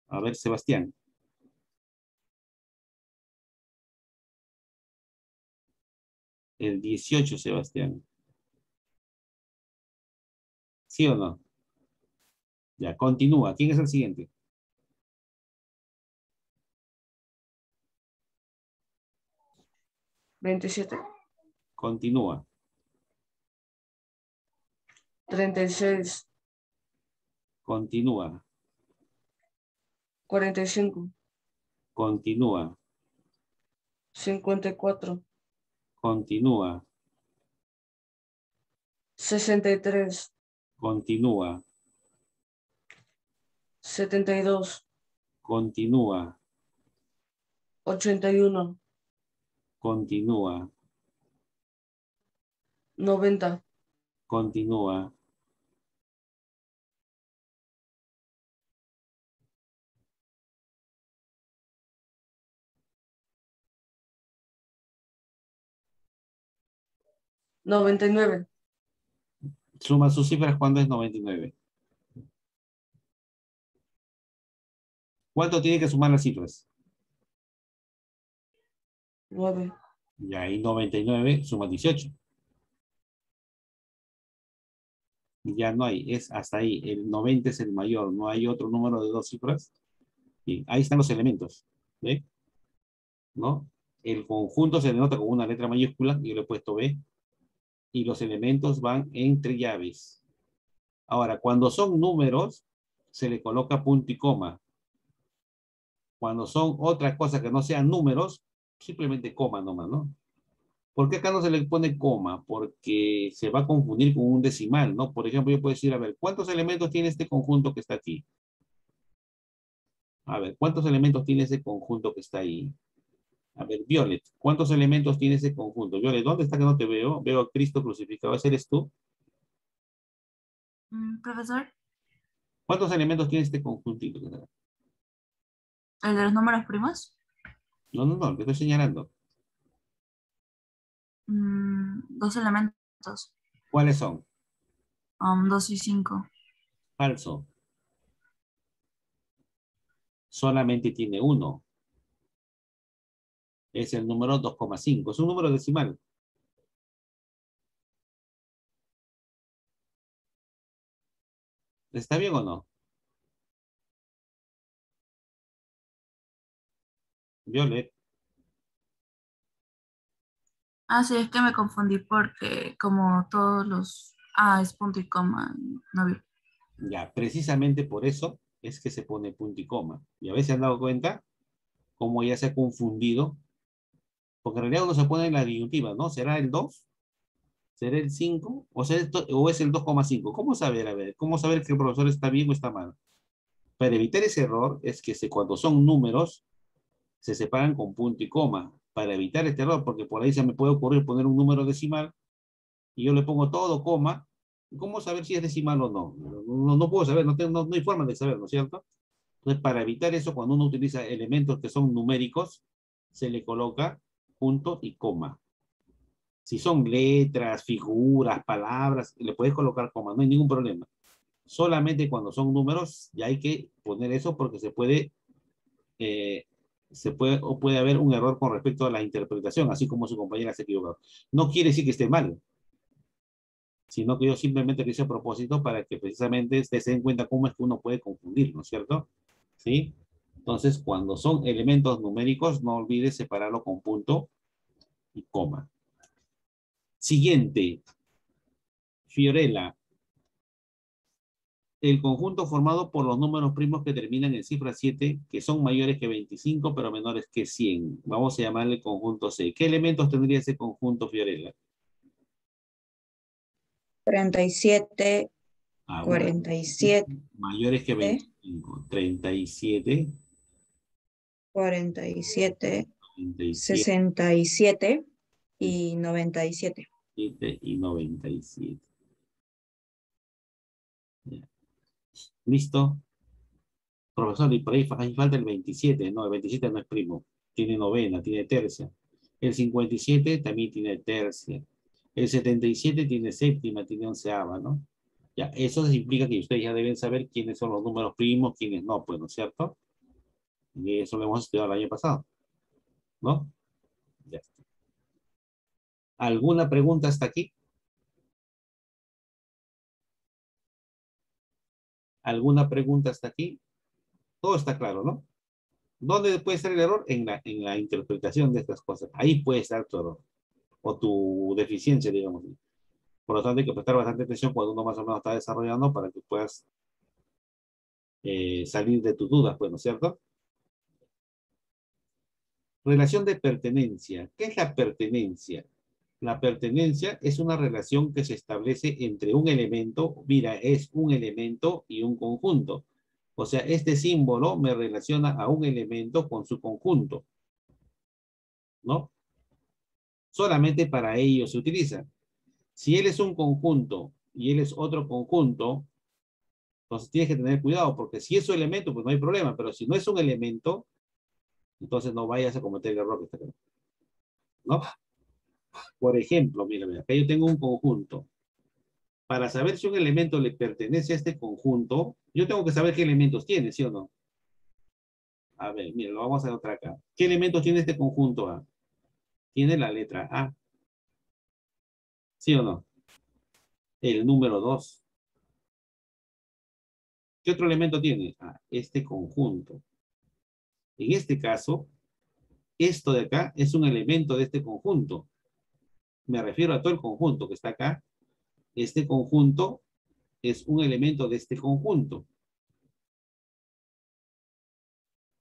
A ver, Sebastián. El 18, Sebastián. ¿Sí o no? Ya, continúa. ¿Quién es el siguiente? 27, Continúa. 36, Continúa. 45, Continúa. 54, Continúa. 63, Continúa. 72, Continúa. 81, Continúa. 90, Continúa. 99, Suma sus cifras cuando es 99. ¿Cuánto tiene que sumar las cifras? 9, Y ahí 99 suma 18. Ya no hay, es hasta ahí. El 90 es el mayor, no hay otro número de 2 cifras. Y ahí están los elementos. ¿Ve? ¿No? El conjunto se denota con una letra mayúscula, yo le he puesto B, y los elementos van entre llaves. Ahora, cuando son números, se le coloca punto y coma. Cuando son otra cosa que no sean números, simplemente coma nomás, ¿no? ¿Por qué acá no se le pone coma? Porque se va a confundir con un decimal, ¿no? Por ejemplo, yo puedo decir, a ver, ¿cuántos elementos tiene este conjunto que está aquí? A ver, ¿cuántos elementos tiene ese conjunto que está ahí? A ver, Violet, ¿cuántos elementos tiene ese conjunto? Violet, ¿dónde está que no te veo? Veo a Cristo crucificado. ¿Ese eres tú? Profesor, ¿Cuántos elementos tiene este conjuntito? el de los números primos, No, te estoy señalando. 2 elementos, ¿Cuáles son? 2 y 5. Falso. Solamente tiene uno. Es el número 2,5. Es un número decimal. ¿Está bien o no? Violet. Sí, es que me confundí porque como todos los... es punto y coma, no vi. Ya, precisamente por eso es que se pone punto y coma. Y a veces se han dado cuenta cómo ya se ha confundido. Porque en realidad uno se pone en la disyuntiva, ¿no? ¿Será el 2? ¿Será el 5? ¿O es el 2,5? ¿Cómo saber? A ver, ¿cómo saber que el profesor está bien o está mal? Para evitar ese error es que cuando son números se separan con punto y coma. Para evitar este error, porque por ahí se me puede ocurrir poner un número decimal y yo le pongo todo coma. ¿Cómo saber si es decimal o no? No puedo saber, no hay forma de saber, ¿no es cierto? Entonces, para evitar eso, cuando uno utiliza elementos que son numéricos, se le coloca punto y coma. Si son letras, figuras, palabras, le puedes colocar coma, no hay ningún problema. Solamente cuando son números, ya hay que poner eso porque o puede haber un error con respecto a la interpretación, así como su compañera se equivocó. No quiere decir que esté mal, sino que yo simplemente lo hice a propósito para que precisamente se den cuenta cómo es que uno puede confundir, ¿no es cierto? ¿Sí? Entonces, cuando son elementos numéricos, no olvides separarlo con punto y coma. Siguiente. Fiorella. El conjunto formado por los números primos que terminan en cifra 7, que son mayores que 25, pero menores que 100. Vamos a llamarle conjunto C. ¿Qué elementos tendría ese conjunto, Fiorella? 37, Bueno, 47, mayores que 25. 37 47, 97 67 y 97. y 97. Ya. ¿Listo? Profesor, y por ahí falta el 27. No, el 27 no es primo. Tiene novena, tiene tercia. El 57 también tiene tercia. El 77 tiene séptima, tiene onceava, ¿no? Ya, eso implica que ustedes ya deben saber quiénes son los números primos, quiénes no, pues, ¿no es cierto? Y eso lo hemos estudiado el año pasado, ¿no? Ya está. ¿Alguna pregunta hasta aquí? ¿Alguna pregunta hasta aquí? Todo está claro, ¿no? ¿Dónde puede estar el error? En la interpretación de estas cosas. Ahí puede estar tu error. O tu deficiencia, digamos. Por lo tanto, hay que prestar bastante atención cuando uno más o menos está desarrollando para que puedas salir de tus dudas, pues, ¿no es cierto? Relación de pertenencia. ¿Qué es la pertenencia? La pertenencia es una relación que se establece entre un elemento, mira, es un elemento y un conjunto. O sea, este símbolo me relaciona a un elemento con su conjunto, ¿no? Solamente para ello se utiliza. Si él es un conjunto y él es otro conjunto, entonces tienes que tener cuidado, porque si es un elemento, pues no hay problema, pero si no es un elemento, entonces no vayas a cometer el error que está acá, ¿no? Por ejemplo, mira, acá yo tengo un conjunto. Para saber si un elemento le pertenece a este conjunto, yo tengo que saber qué elementos tiene, ¿sí o no? A ver, mira, lo vamos a hacer otra acá. ¿Qué elementos tiene este conjunto A? Tiene la letra A. ¿Sí o no? El número 2. ¿Qué otro elemento tiene? Ah, este conjunto. En este caso, esto de acá es un elemento de este conjunto. Me refiero a todo el conjunto que está acá. Este conjunto es un elemento de este conjunto.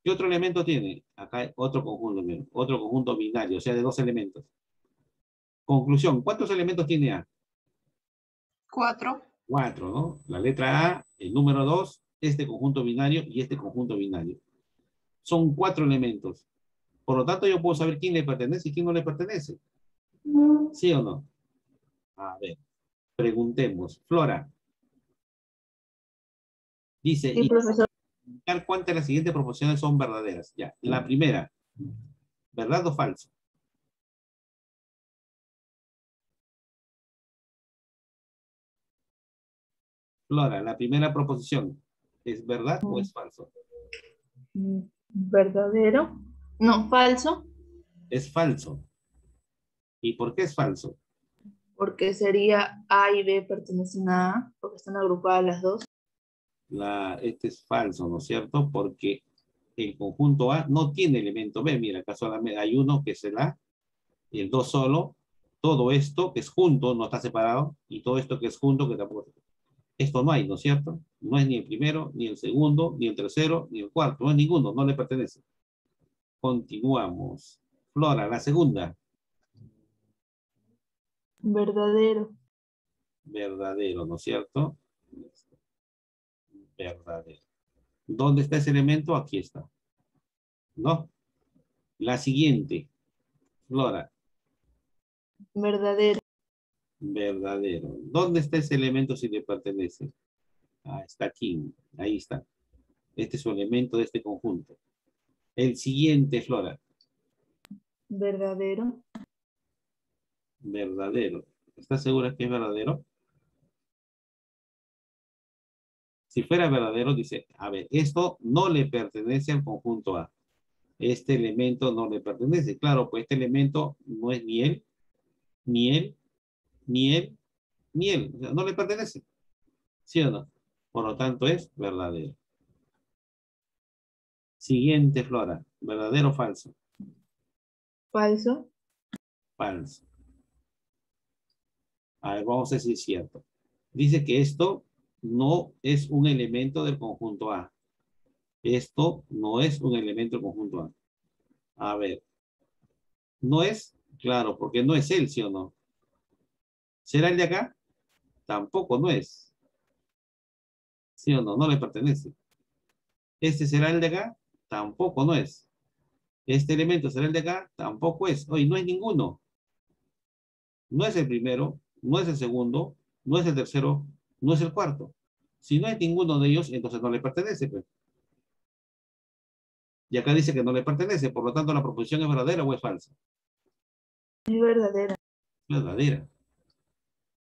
¿Qué otro elemento tiene? Acá hay otro conjunto, miren, otro conjunto binario, o sea, de 2 elementos. Conclusión, ¿cuántos elementos tiene A? 4. 4, ¿no? La letra A, el número 2, este conjunto binario y este conjunto binario. Son 4 elementos. Por lo tanto, yo puedo saber quién le pertenece y quién no le pertenece. ¿Sí o no? A ver, preguntemos. Flora. Dice, Sí, profesor. indicar cuántas de las siguientes proporciones son verdaderas. Ya, la primera, ¿verdad o falso? Flora, la primera proposición, ¿es verdad o es falso? ¿Verdadero? No, falso, Es falso. ¿Y por qué es falso? porque sería A y B pertenecen a A, porque están agrupadas las dos. Este es falso, ¿no es cierto? Porque el conjunto A no tiene elemento B. Mira, acá solamente hay uno que es el A, y el 2 solo. Todo esto que es junto no está separado, y todo esto que es junto que tampoco. Esto no hay, ¿no es cierto? No es ni el primero, ni el segundo, ni el tercero, ni el cuarto. No es ninguno, no le pertenece. Continuamos. Flora, la segunda. Verdadero. Verdadero, ¿no es cierto? Verdadero. ¿Dónde está ese elemento? Aquí está. ¿No? La siguiente. Flora. Verdadero. Verdadero. ¿Dónde está ese elemento si le pertenece? Ah, está aquí. Ahí está. Este es su elemento de este conjunto. El siguiente, Flora. Verdadero. Verdadero. ¿Estás segura que es verdadero? Si fuera verdadero, dice, a ver, esto no le pertenece al conjunto A. Este elemento no le pertenece. Claro, pues este elemento no es ni él, ni él, ni él, ni él. O sea, no le pertenece. ¿Sí o no? Por lo tanto, es verdadero. Siguiente, Flora. ¿Verdadero o falso? Falso. Falso. A ver, vamos a ver si es cierto. Dice que esto no es un elemento del conjunto A. Esto no es un elemento del conjunto A. A ver. ¿No es? Claro, porque no es él, ¿sí o no? ¿Será el de acá? Tampoco no es. ¿Sí o no? No le pertenece. ¿Este será el de acá? Tampoco no es. Este elemento será el de acá, tampoco es. Oye, no es ninguno. No es el primero, no es el segundo, no es el tercero, no es el cuarto. Si no es ninguno de ellos, entonces no le pertenece, pues. Y acá dice que no le pertenece, por lo tanto la proposición es verdadera o es falsa. Es verdadera. Verdadera.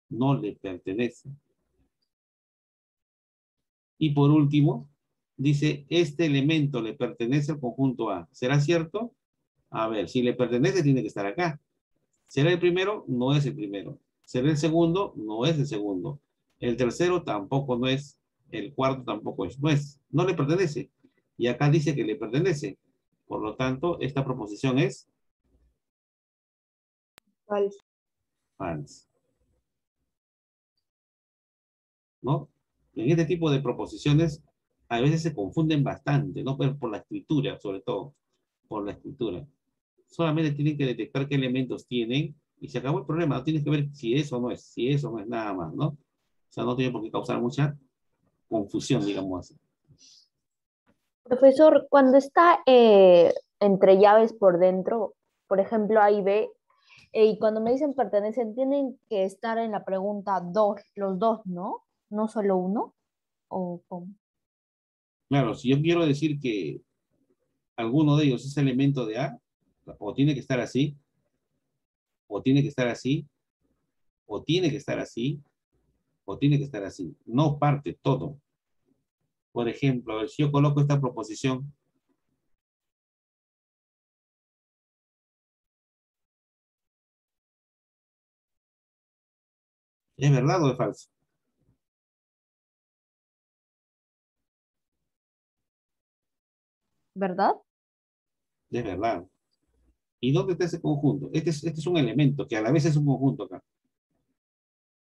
No le pertenece. Y por último, dice, este elemento le pertenece al conjunto A. ¿Será cierto? A ver, si le pertenece, tiene que estar acá. ¿Será el primero? No es el primero. ¿Será el segundo? No es el segundo. El tercero tampoco no es. El cuarto tampoco es. No es. No le pertenece. Y acá dice que le pertenece. Por lo tanto, esta proposición es Falso. falsa. ¿No? En este tipo de proposiciones, a veces se confunden bastante, ¿no? Pero por la escritura, sobre todo. Por la escritura. Solamente tienen que detectar qué elementos tienen y se acabó el problema. No tienes que ver si eso o no es, si eso no es nada más, ¿no? O sea, no tiene por qué causar mucha confusión, digamos así. Profesor, cuando está entre llaves por dentro, por ejemplo, A y B, y cuando me dicen pertenecen, tienen que estar en la pregunta dos, los dos, ¿no? No solo uno. ¿O cómo? Claro, si yo quiero decir que alguno de ellos es elemento de A, o tiene que estar así, o tiene que estar así, o tiene que estar así, o tiene que estar así. No parte todo. Por ejemplo, a ver, si yo coloco esta proposición, ¿es verdad o es falso? ¿Verdad? Es verdad. ¿Y dónde está ese conjunto? Este es un elemento que a la vez es un conjunto acá.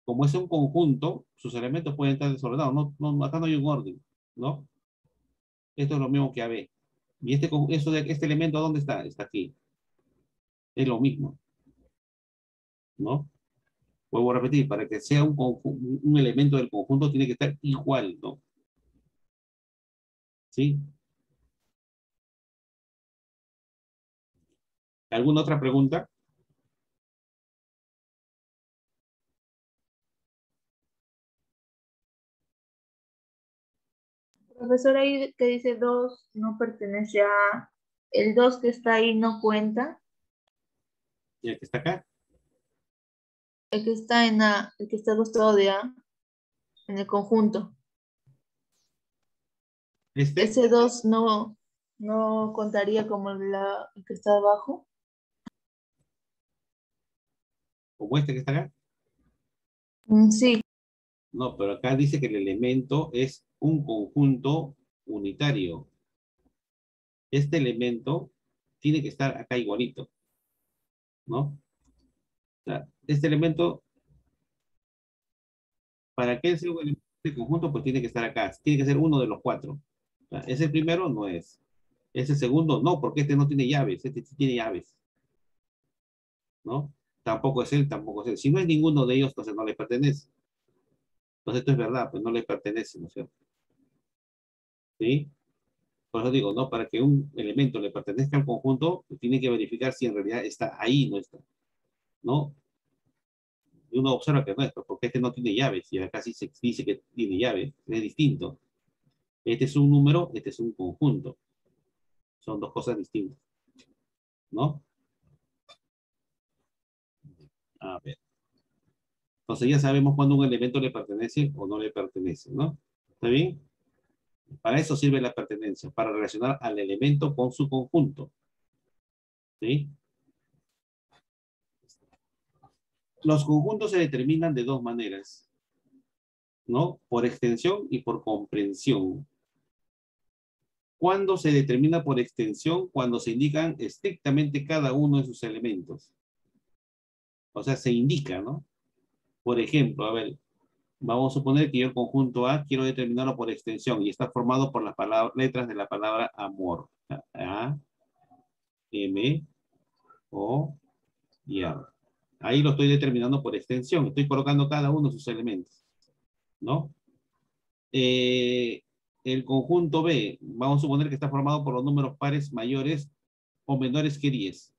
Como es un conjunto, sus elementos pueden estar desordenados. Acá no hay un orden, ¿no? Esto es lo mismo que AB. Y este elemento, ¿dónde está? Está aquí. Es lo mismo, ¿no? Vuelvo a repetir, para que sea un elemento del conjunto tiene que estar igual, ¿no? ¿Sí? ¿Alguna otra pregunta? Profesor, ahí que dice 2 no pertenece a... El 2 que está ahí no cuenta. ¿Y el que está acá? El que está en A, el que está al costado de A, en el conjunto. Ese 2 no contaría como el que está abajo. ¿Como este que está acá? Sí. No, pero acá dice que el elemento es un conjunto unitario. Este elemento tiene que estar acá igualito, ¿no? O sea, este elemento, para que sea un elemento de conjunto, pues tiene que estar acá. Tiene que ser uno de los cuatro. O sea, ese primero no es. Ese segundo no, porque este no tiene llaves. Este sí tiene llaves, ¿no? Tampoco es él, tampoco es él. Si no es ninguno de ellos, entonces no le pertenece. Entonces esto es verdad, pues no le pertenece, ¿no es cierto? ¿Sí? Por eso digo, ¿no? Para que un elemento le pertenezca al conjunto, pues tiene que verificar si en realidad está ahí, no está, ¿no? Y uno observa que no es, porque este no tiene llaves, y acá sí se dice que tiene llaves, es distinto. Este es un número, este es un conjunto. Son dos cosas distintas, ¿no? A ver. Entonces ya sabemos cuándo un elemento le pertenece o no le pertenece, ¿no? ¿Está bien? Para eso sirve la pertenencia, para relacionar al elemento con su conjunto. ¿Sí? Los conjuntos se determinan de dos maneras, ¿no? Por extensión y por comprensión. ¿Cuándo se determina por extensión? Cuando se indican estrictamente cada uno de sus elementos. O sea, se indica, ¿no? Por ejemplo, a ver, vamos a suponer que yo el conjunto A quiero determinarlo por extensión y está formado por las letras de la palabra amor. A, M, O y A. Ahí lo estoy determinando por extensión. Estoy colocando cada uno de sus elementos, ¿no? El conjunto B, vamos a suponer que está formado por los números pares mayores o menores que 10.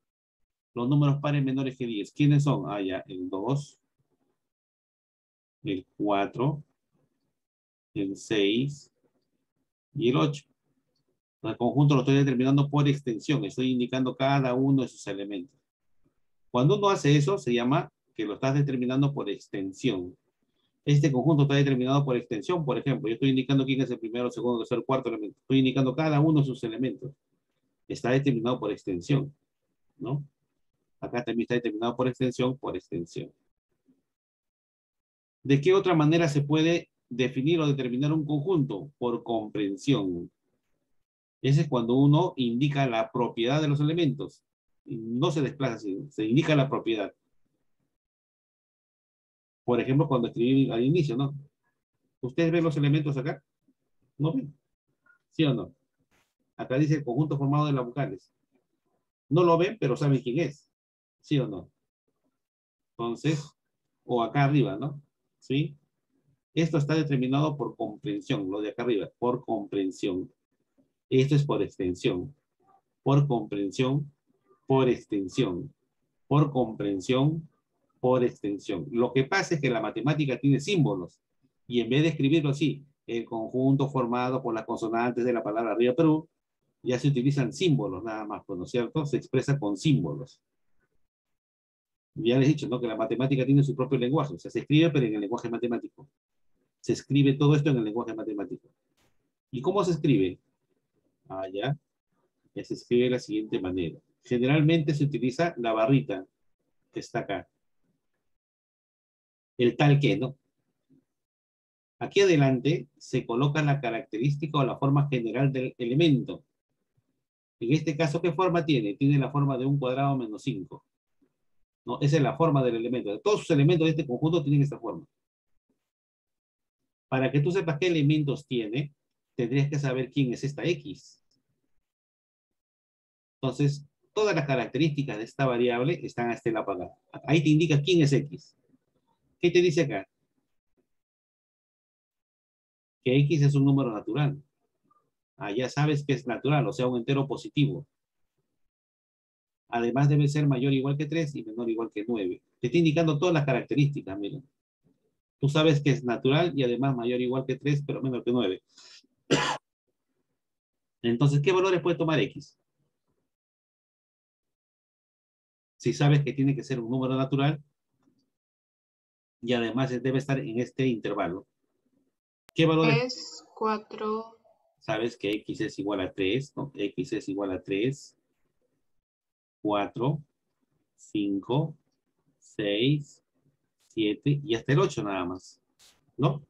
Los números pares menores que 10. ¿Quiénes son? Ah, ya, el 2, el 4, el 6 y el 8. El conjunto lo estoy determinando por extensión. Estoy indicando cada uno de sus elementos. Cuando uno hace eso, se llama que lo estás determinando por extensión. Este conjunto está determinado por extensión. Por ejemplo, yo estoy indicando quién es el primero, el segundo, el tercero, el cuarto elemento. Estoy indicando cada uno de sus elementos. Está determinado por extensión, ¿no? Acá también está determinado por extensión, por extensión. ¿De qué otra manera se puede definir o determinar un conjunto? Por comprensión. Ese es cuando uno indica la propiedad de los elementos. No se desplaza así, se indica la propiedad. Por ejemplo, cuando escribí al inicio, ¿no? ¿Ustedes ven los elementos acá? ¿No ven? ¿Sí o no? Acá dice el conjunto formado de las vocales. No lo ven, pero saben quién es. ¿Sí o no? Entonces, o acá arriba, ¿no? ¿Sí? Esto está determinado por comprensión, lo de acá arriba, por comprensión. Esto es por extensión. Por comprensión, por extensión. Por comprensión, por extensión. Lo que pasa es que la matemática tiene símbolos. Y en vez de escribirlo así, el conjunto formado por las consonantes de la palabra arriba Perú, ya se utilizan símbolos nada más, ¿no es cierto? Se expresa con símbolos. Ya les he dicho, ¿no? Que la matemática tiene su propio lenguaje. O sea, se escribe, pero en el lenguaje matemático. Se escribe todo esto en el lenguaje matemático. ¿Y cómo se escribe? Ah, ya. Ya se escribe de la siguiente manera. Generalmente se utiliza la barrita que está acá. El tal que, ¿no? Aquí adelante se coloca la característica o la forma general del elemento. En este caso, ¿qué forma tiene? Tiene la forma de un cuadrado menos 5. ¿No? Esa es la forma del elemento. Todos sus elementos de este conjunto tienen esta forma. Para que tú sepas qué elementos tiene, tendrías que saber quién es esta X. Entonces, todas las características de esta variable están a este lado acá. Ahí te indica quién es X. ¿Qué te dice acá? Que X es un número natural. Ah, ya sabes que es natural, o sea, un entero positivo. Además debe ser mayor o igual que 3 y menor o igual que 9. Te está indicando todas las características, miren. Tú sabes que es natural y además mayor o igual que 3, pero menor que 9. Entonces, ¿qué valores puede tomar X? Si sabes que tiene que ser un número natural y además debe estar en este intervalo. ¿Qué valores? Es 4. Sabes que X es igual a 3, ¿no? X es igual a 3, 4, 5, 6, 7 y hasta el 8 nada más, ¿no?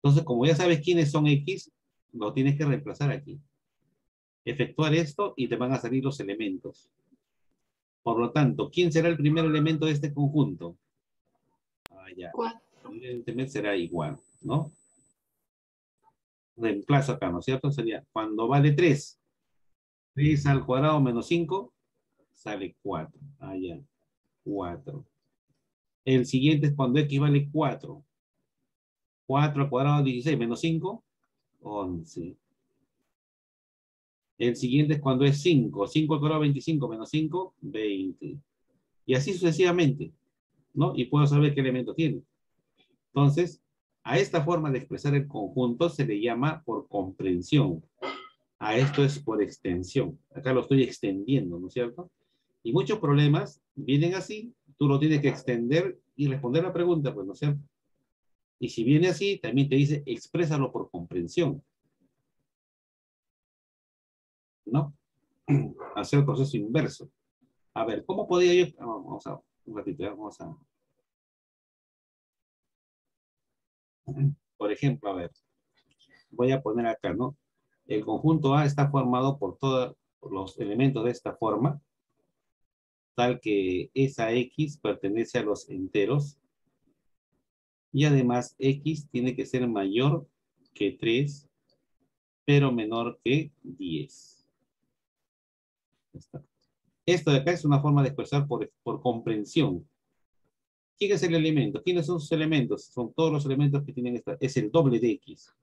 Entonces, como ya sabes quiénes son X, lo tienes que reemplazar aquí. Efectuar esto y te van a salir los elementos. Por lo tanto, ¿quién será el primer elemento de este conjunto? Ah, ya. 4. Evidentemente será igual, ¿no? Reemplazo acá, ¿no es cierto? Sería cuando vale 3. 3 al cuadrado menos 5, sale 4. Ah, ya. 4. El siguiente es cuando X vale 4. 4 al cuadrado 16 menos 5, 11. El siguiente es cuando es 5. 5 al cuadrado 25 menos 5, 20. Y así sucesivamente, ¿no? Y puedo saber qué elemento tiene. Entonces, a esta forma de expresar el conjunto se le llama por comprensión. A esto es por extensión. Acá lo estoy extendiendo, ¿no es cierto? Y muchos problemas vienen así. Tú lo tienes que extender y responder la pregunta, pues, ¿no es cierto? Y si viene así, también te dice exprésalo por comprensión, ¿no? Hacer el proceso inverso. A ver, ¿cómo podría yo? Vamos a, un ratito, vamos a. Por ejemplo, a ver, voy a poner acá, ¿no? El conjunto A está formado por todos los elementos de esta forma, tal que esa X pertenece a los enteros, y además X tiene que ser mayor que 3, pero menor que 10. Esto de acá es una forma de expresar por comprensión. ¿Quién es el elemento? ¿Quiénes son sus elementos? Son todos los elementos que tienen esta. Es el doble de X.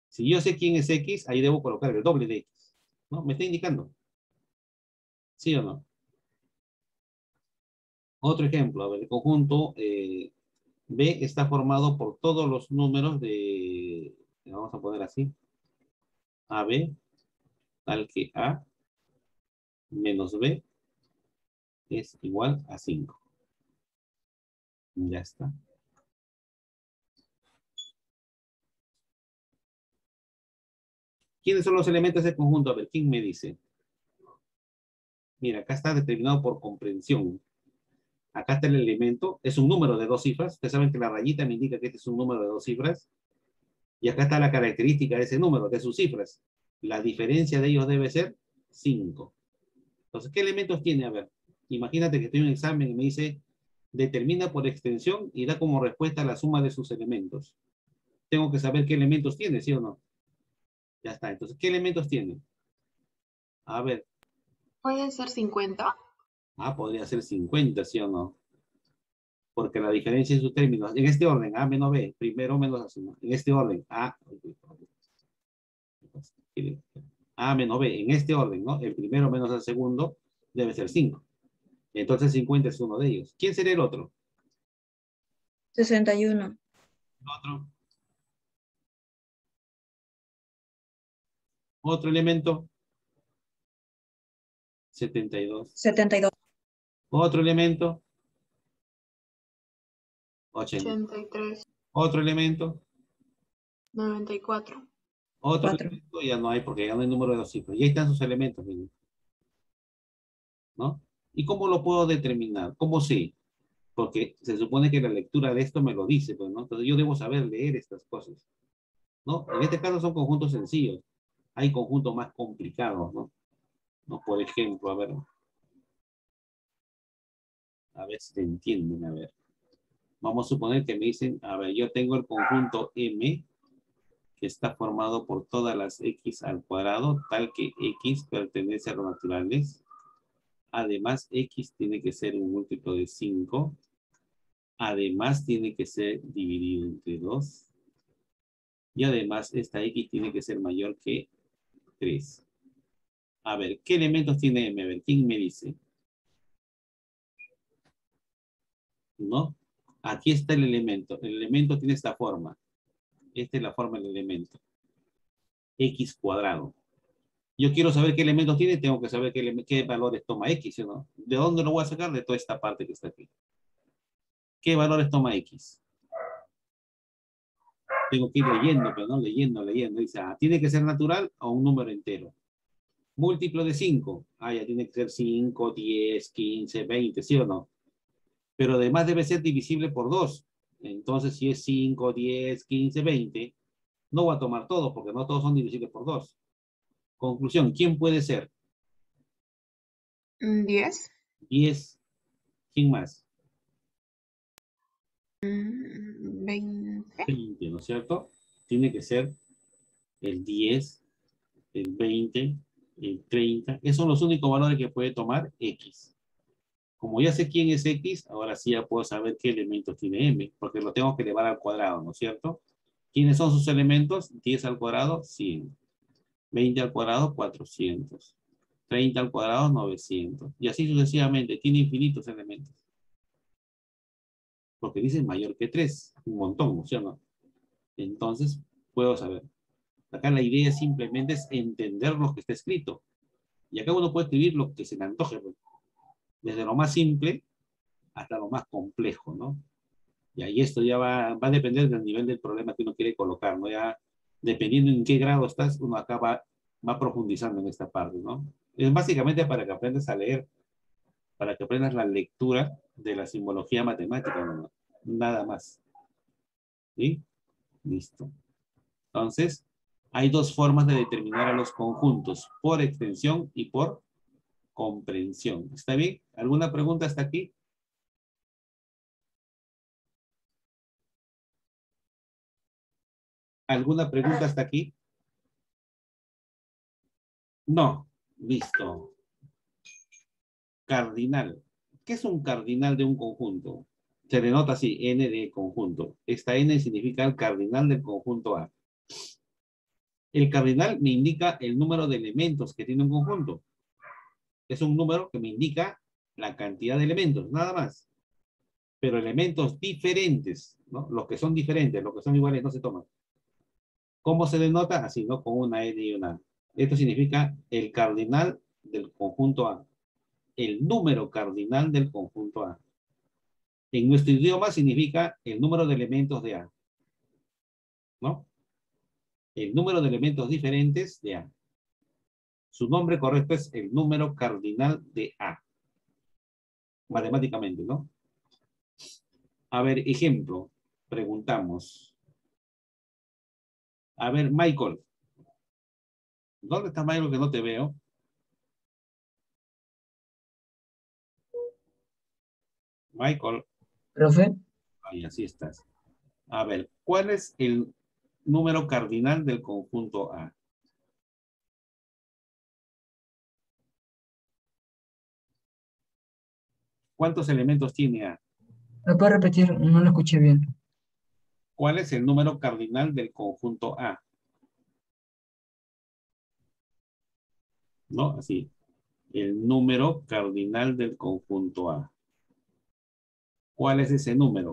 Si yo sé quién es X, ahí debo colocar el doble de X. ¿No? Me está indicando. ¿Sí o no? Otro ejemplo, a ver, el conjunto B está formado por todos los números de, vamos a poner así, AB, tal que A menos B es igual a 5. Ya está. ¿Quiénes son los elementos del conjunto? A ver, ¿quién me dice? Mira, acá está determinado por comprensión. Acá está el elemento, es un número de 2 cifras. Ustedes saben que la rayita me indica que este es un número de 2 cifras. Y acá está la característica de ese número, de sus cifras. La diferencia de ellos debe ser 5. Entonces, ¿qué elementos tiene? A ver, imagínate que estoy en un examen y me dice, determina por extensión y da como respuesta la suma de sus elementos. Tengo que saber qué elementos tiene, ¿sí o no? Ya está. Entonces, ¿qué elementos tiene? A ver. ¿Puede ser 50? Ah, podría ser 50, ¿sí o no? Porque la diferencia en sus términos, en este orden, A menos B, primero menos A, en este orden, A menos B, en este orden, ¿no? El primero menos el segundo debe ser 5. Entonces 50 es uno de ellos. ¿Quién sería el otro? 61. El otro. Otro elemento. 72. 72. Otro elemento. 80. 83. Otro elemento. 94. Otro 4. elemento ya no hay porque ya no hay número de 2 cifras. Y ahí están sus elementos, miren. ¿No? ¿Y cómo lo puedo determinar? ¿Cómo sé? Porque se supone que la lectura de esto me lo dice, pues, ¿no? Entonces yo debo saber leer estas cosas, ¿no? En este caso son conjuntos sencillos. Hay conjuntos más complicados, ¿no? ¿No? Por ejemplo, a ver si te entienden, a ver. Vamos a suponer que me dicen, a ver, yo tengo el conjunto M, que está formado por todas las X al cuadrado, tal que X pertenece a los naturales. Además, X tiene que ser un múltiplo de 5. Además, tiene que ser dividido entre 2. Y además, esta X tiene que ser mayor que 3. A ver, ¿qué elementos tiene M? A ver, ¿quién me dice? ¿No? Aquí está el elemento. El elemento tiene esta forma. Esta es la forma del elemento. X cuadrado. Yo quiero saber qué elementos tiene, tengo que saber qué valores toma X, ¿no? ¿De dónde lo voy a sacar? De toda esta parte que está aquí. ¿Qué valores toma X? Tengo que ir leyendo, pero no leyendo. Dice, ¿tiene que ser natural o un número entero? Múltiplo de 5. Ya tiene que ser 5, 10, 15, 20, ¿sí o no? Pero además debe ser divisible por 2. Entonces, si es 5, 10, 15, 20, no voy a tomar todos, porque no todos son divisibles por 2. Conclusión, ¿quién puede ser? 10. 10. ¿Quién más? 20. 20, ¿no es cierto? Tiene que ser el 10, el 20, el 30. Esos son los únicos valores que puede tomar X. Como ya sé quién es X, ahora sí ya puedo saber qué elementos tiene M, porque lo tengo que elevar al cuadrado, ¿no es cierto? ¿Quiénes son sus elementos? 10 al cuadrado, 100. 20 al cuadrado, 400. 30 al cuadrado, 900. Y así sucesivamente. Tiene infinitos elementos. Porque dice mayor que 3. Un montón, ¿no es cierto? Entonces, puedo saber. Acá la idea simplemente es entender lo que está escrito. Y acá uno puede escribir lo que se le antoje. Desde lo más simple hasta lo más complejo, ¿no? Y ahí esto ya va a depender del nivel del problema que uno quiere colocar, ¿no? Ya dependiendo en qué grado estás, uno acá va profundizando en esta parte, ¿no? Es básicamente para que aprendas a leer, para que aprendas la lectura de la simbología matemática, ¿no? Nada más. ¿Sí? Listo. Entonces, hay dos formas de determinar a los conjuntos, por extensión y por comprensión. ¿Está bien? ¿Alguna pregunta hasta aquí? ¿Alguna pregunta hasta aquí? No. Listo. Cardinal. ¿Qué es un cardinal de un conjunto? Se denota así, n de conjunto. Esta n significa el cardinal del conjunto A. El cardinal me indica el número de elementos que tiene un conjunto. Es un número que me indica la cantidad de elementos, nada más. Pero elementos diferentes, ¿no? Los que son diferentes, los que son iguales no se toman. ¿Cómo se denota? Así, ¿no? Con una N y una A. Esto significa el cardinal del conjunto A. El número cardinal del conjunto A. En nuestro idioma significa el número de elementos de A. ¿No? El número de elementos diferentes de A. Su nombre correcto es el número cardinal de A. Matemáticamente, ¿no? A ver, ejemplo. Preguntamos. A ver, Michael. ¿Dónde está Michael que no te veo? Michael. Profe. Ahí, así estás. A ver, ¿cuál es el número cardinal del conjunto A? ¿Cuántos elementos tiene A? ¿Me puede repetir? No lo escuché bien. ¿Cuál es el número cardinal del conjunto A? ¿No? Así. El número cardinal del conjunto A. ¿Cuál es ese número?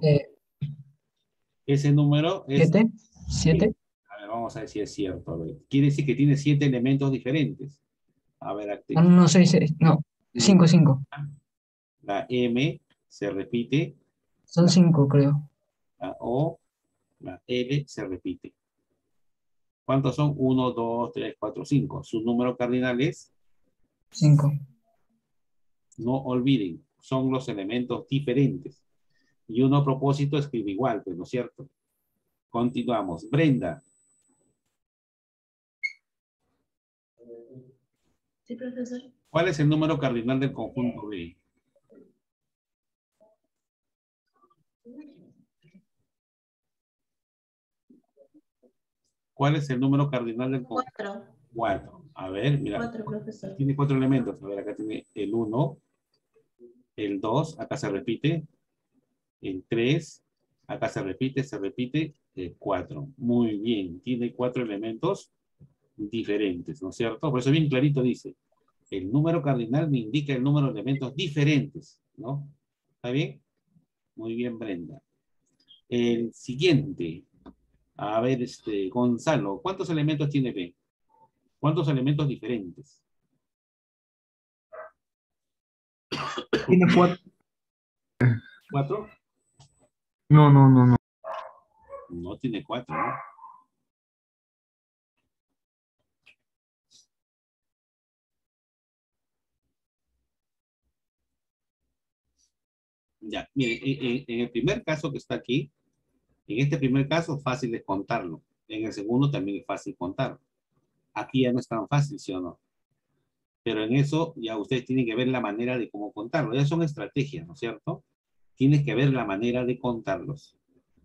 Ese número es... 7. 7. A ver, vamos a ver si es cierto. A ver. Quiere decir que tiene 7 elementos diferentes. A ver, activo. No, 6, no. 5, 5. La M se repite. Son 5, creo. La O, la L se repite. ¿Cuántos son? 1, 2, 3, 4, 5. Su número cardinal es 5. No olviden, son los elementos diferentes. Y uno a propósito escribe igual, pues, ¿no es cierto? Continuamos. Brenda. Sí, profesor. ¿Cuál es el número cardinal del conjunto B? ¿Cuál es el número cardinal del conjunto? 4. 4. A ver, mira. 4, profesor. Tiene 4 elementos. A ver, acá tiene el 1, el 2, acá se repite, el 3, acá se repite, el 4. Muy bien, tiene 4 elementos diferentes, ¿no es cierto? Por eso bien clarito dice, el número cardinal me indica el número de elementos diferentes, ¿no? ¿Está bien? Muy bien, Brenda. El siguiente. A ver, Gonzalo, ¿cuántos elementos tiene B? ¿Cuántos elementos diferentes? Tiene 4. ¿4? No. No tiene 4, ¿no? Ya, mire, en el primer caso que está aquí, en este primer caso fácil es contarlo. En el segundo también es fácil contar. Aquí ya no es tan fácil, ¿sí o no? Pero en eso ya ustedes tienen que ver la manera de cómo contarlo. Ya son estrategias, ¿no es cierto? Tienes que ver la manera de contarlos.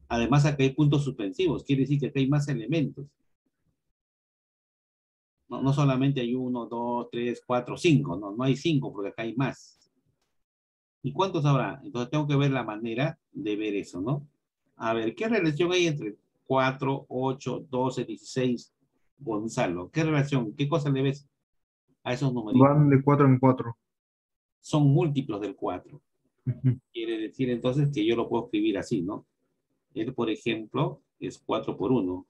Además, acá hay puntos suspensivos. Quiere decir que acá hay más elementos. No solamente hay 1, 2, 3, 4, 5. No hay 5 porque acá hay más. ¿Y cuántos habrá? Entonces tengo que ver la manera de ver eso, ¿no? A ver, ¿qué relación hay entre 4, 8, 12, 16, Gonzalo? ¿Qué relación? ¿Qué cosa le ves a esos numeritos? Van de 4 en 4. Son múltiplos del 4. Quiere decir entonces que yo lo puedo escribir así, ¿no? Él, por ejemplo, es 4 por 1.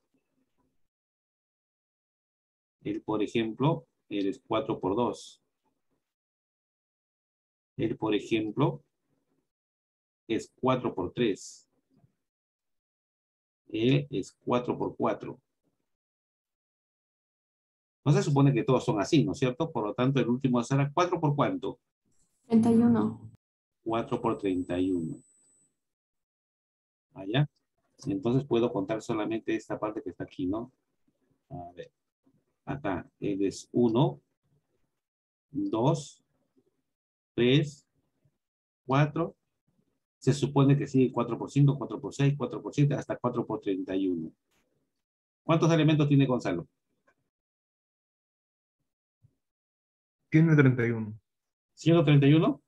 Él, por ejemplo, él es 4 por 2. Él, por ejemplo, es 4 por 3. Él es 4 por 4. No se supone que todos son así, ¿no es cierto? Por lo tanto, el último será 4 por ¿cuánto? 31. 4 por 31. Allá. Entonces puedo contar solamente esta parte que está aquí, ¿no? A ver. Acá, él es 1, 2, 3, 4. Se supone que sigue 4 por 5, 4 por 6, 4 por 7, hasta 4 por 31. ¿Cuántos elementos tiene Gonzalo? Tiene 31. ¿131?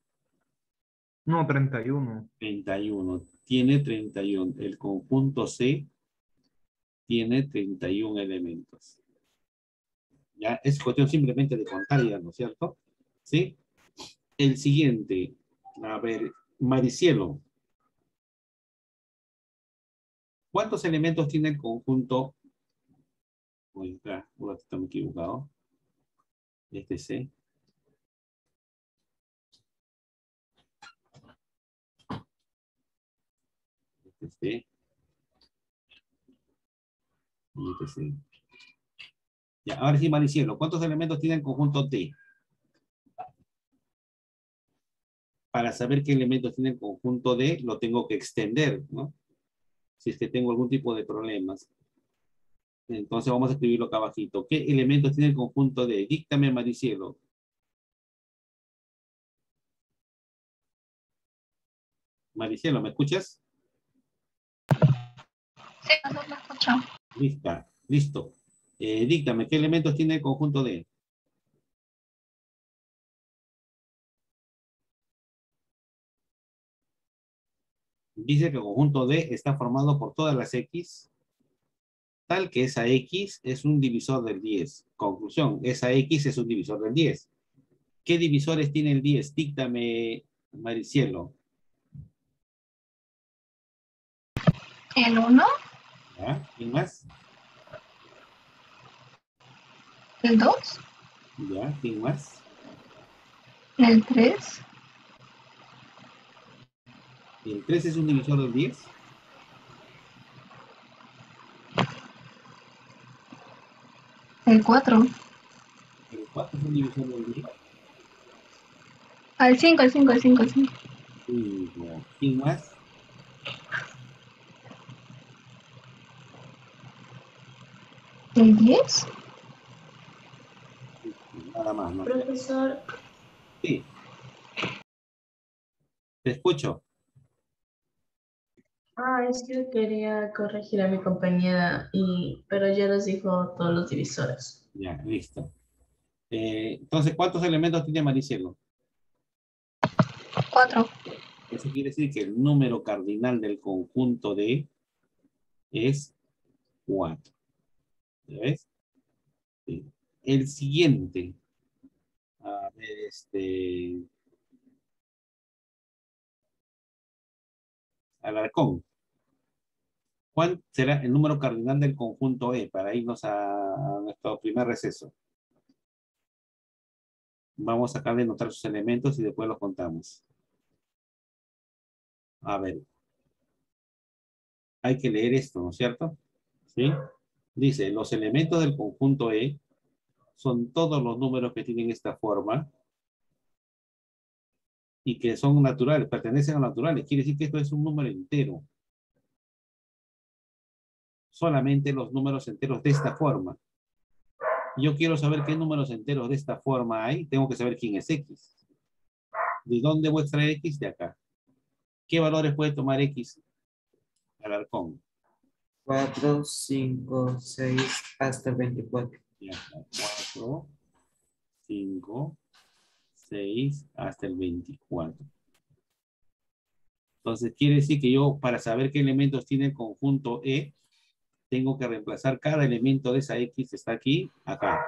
No, 31. 31. Tiene 31. El conjunto C tiene 31 elementos. Ya es cuestión simplemente de contar ya, ¿no es cierto? ¿Sí? El siguiente. A ver, Maricielo. ¿Cuántos elementos tiene el conjunto? Uy, espera, un ratito me he equivocado. Este C. Este C. Y este C. Ya, ahora sí, Maricielo. ¿Cuántos elementos tiene el conjunto T? Para saber qué elementos tiene el conjunto D, lo tengo que extender, ¿no? Si es que tengo algún tipo de problemas. Entonces vamos a escribirlo acá abajito. ¿Qué elementos tiene el conjunto D? Díctame, Maricielo. Maricielo, ¿me escuchas? Sí, no lo escucho. Listo. Díctame, ¿qué elementos tiene el conjunto D? Dice que el conjunto D está formado por todas las X, tal que esa X es un divisor del 10. Conclusión, esa X es un divisor del 10. ¿Qué divisores tiene el 10? Díctame, Maricielo. El 1, ¿Ya? ¿Quién más? el 2, ¿Ya? ¿Quién más? el 3, ¿El 3 es un divisor del 10? el 4, ¿El 4 es un divisor del 10? el 5, el 5, el 5, el 5. Sí, ya. ¿Quién más? ¿El 10? Nada más, ¿no? Profesor, Sí. Te escucho. es que quería corregir a mi compañera, pero ya nos dijo todos los divisores. Ya, listo. Entonces, ¿cuántos elementos tiene Maricielo? 4. Eso quiere decir que el número cardinal del conjunto D es 4. ¿Ya ves? Sí. El siguiente. A ver, Alarcón. ¿Cuál será el número cardinal del conjunto E para irnos a nuestro primer receso? Vamos a acabar de notar sus elementos y después los contamos. A ver. Hay que leer esto, ¿no es cierto? ¿Sí? Dice, los elementos del conjunto E son todos los números que tienen esta forma y que son naturales, pertenecen a naturales. Quiere decir que esto es un número entero. Solamente los números enteros de esta forma. Yo quiero saber qué números enteros de esta forma hay. Tengo que saber quién es X. ¿De dónde voy a extraer X? De acá. ¿Qué valores puede tomar X? Alarcón. 4, 5, 6, hasta el 24. Ya está. 4, 5, 6, hasta el 24. Entonces, quiere decir que yo, para saber qué elementos tiene el conjunto E, tengo que reemplazar cada elemento de esa X que está aquí, acá.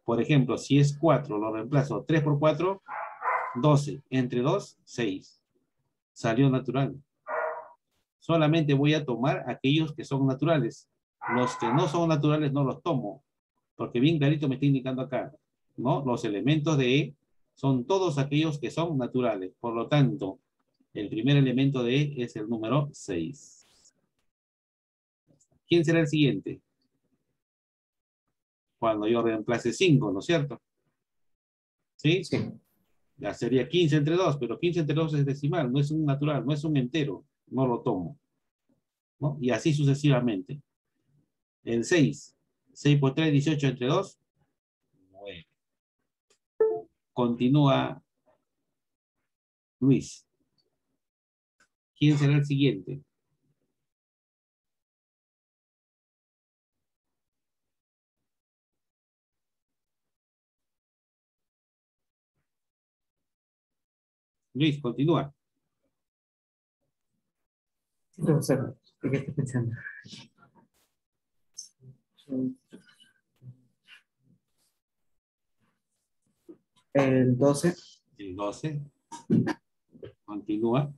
Por ejemplo, si es 4, lo reemplazo 3 por 4, 12. Entre 2, 6. Salió natural. Solamente voy a tomar aquellos que son naturales. Los que no son naturales no los tomo, porque bien clarito me está indicando acá, ¿no? Los elementos de E son todos aquellos que son naturales. Por lo tanto, el primer elemento de E es el número 6. ¿Quién será el siguiente? Cuando yo reemplace 5, ¿no es cierto? ¿Sí? Sí. Ya sería 15 entre 2, pero 15 entre 2 es decimal, no es un natural, no es un entero, no lo tomo, ¿no? Y así sucesivamente. El 6, 6 por 3, 18 entre 2, 9. Continúa Luis. ¿Quién será el siguiente? Luis, continúa. Sí, profesor, ¿qué estoy pensando? El 12. El 12. Continúa.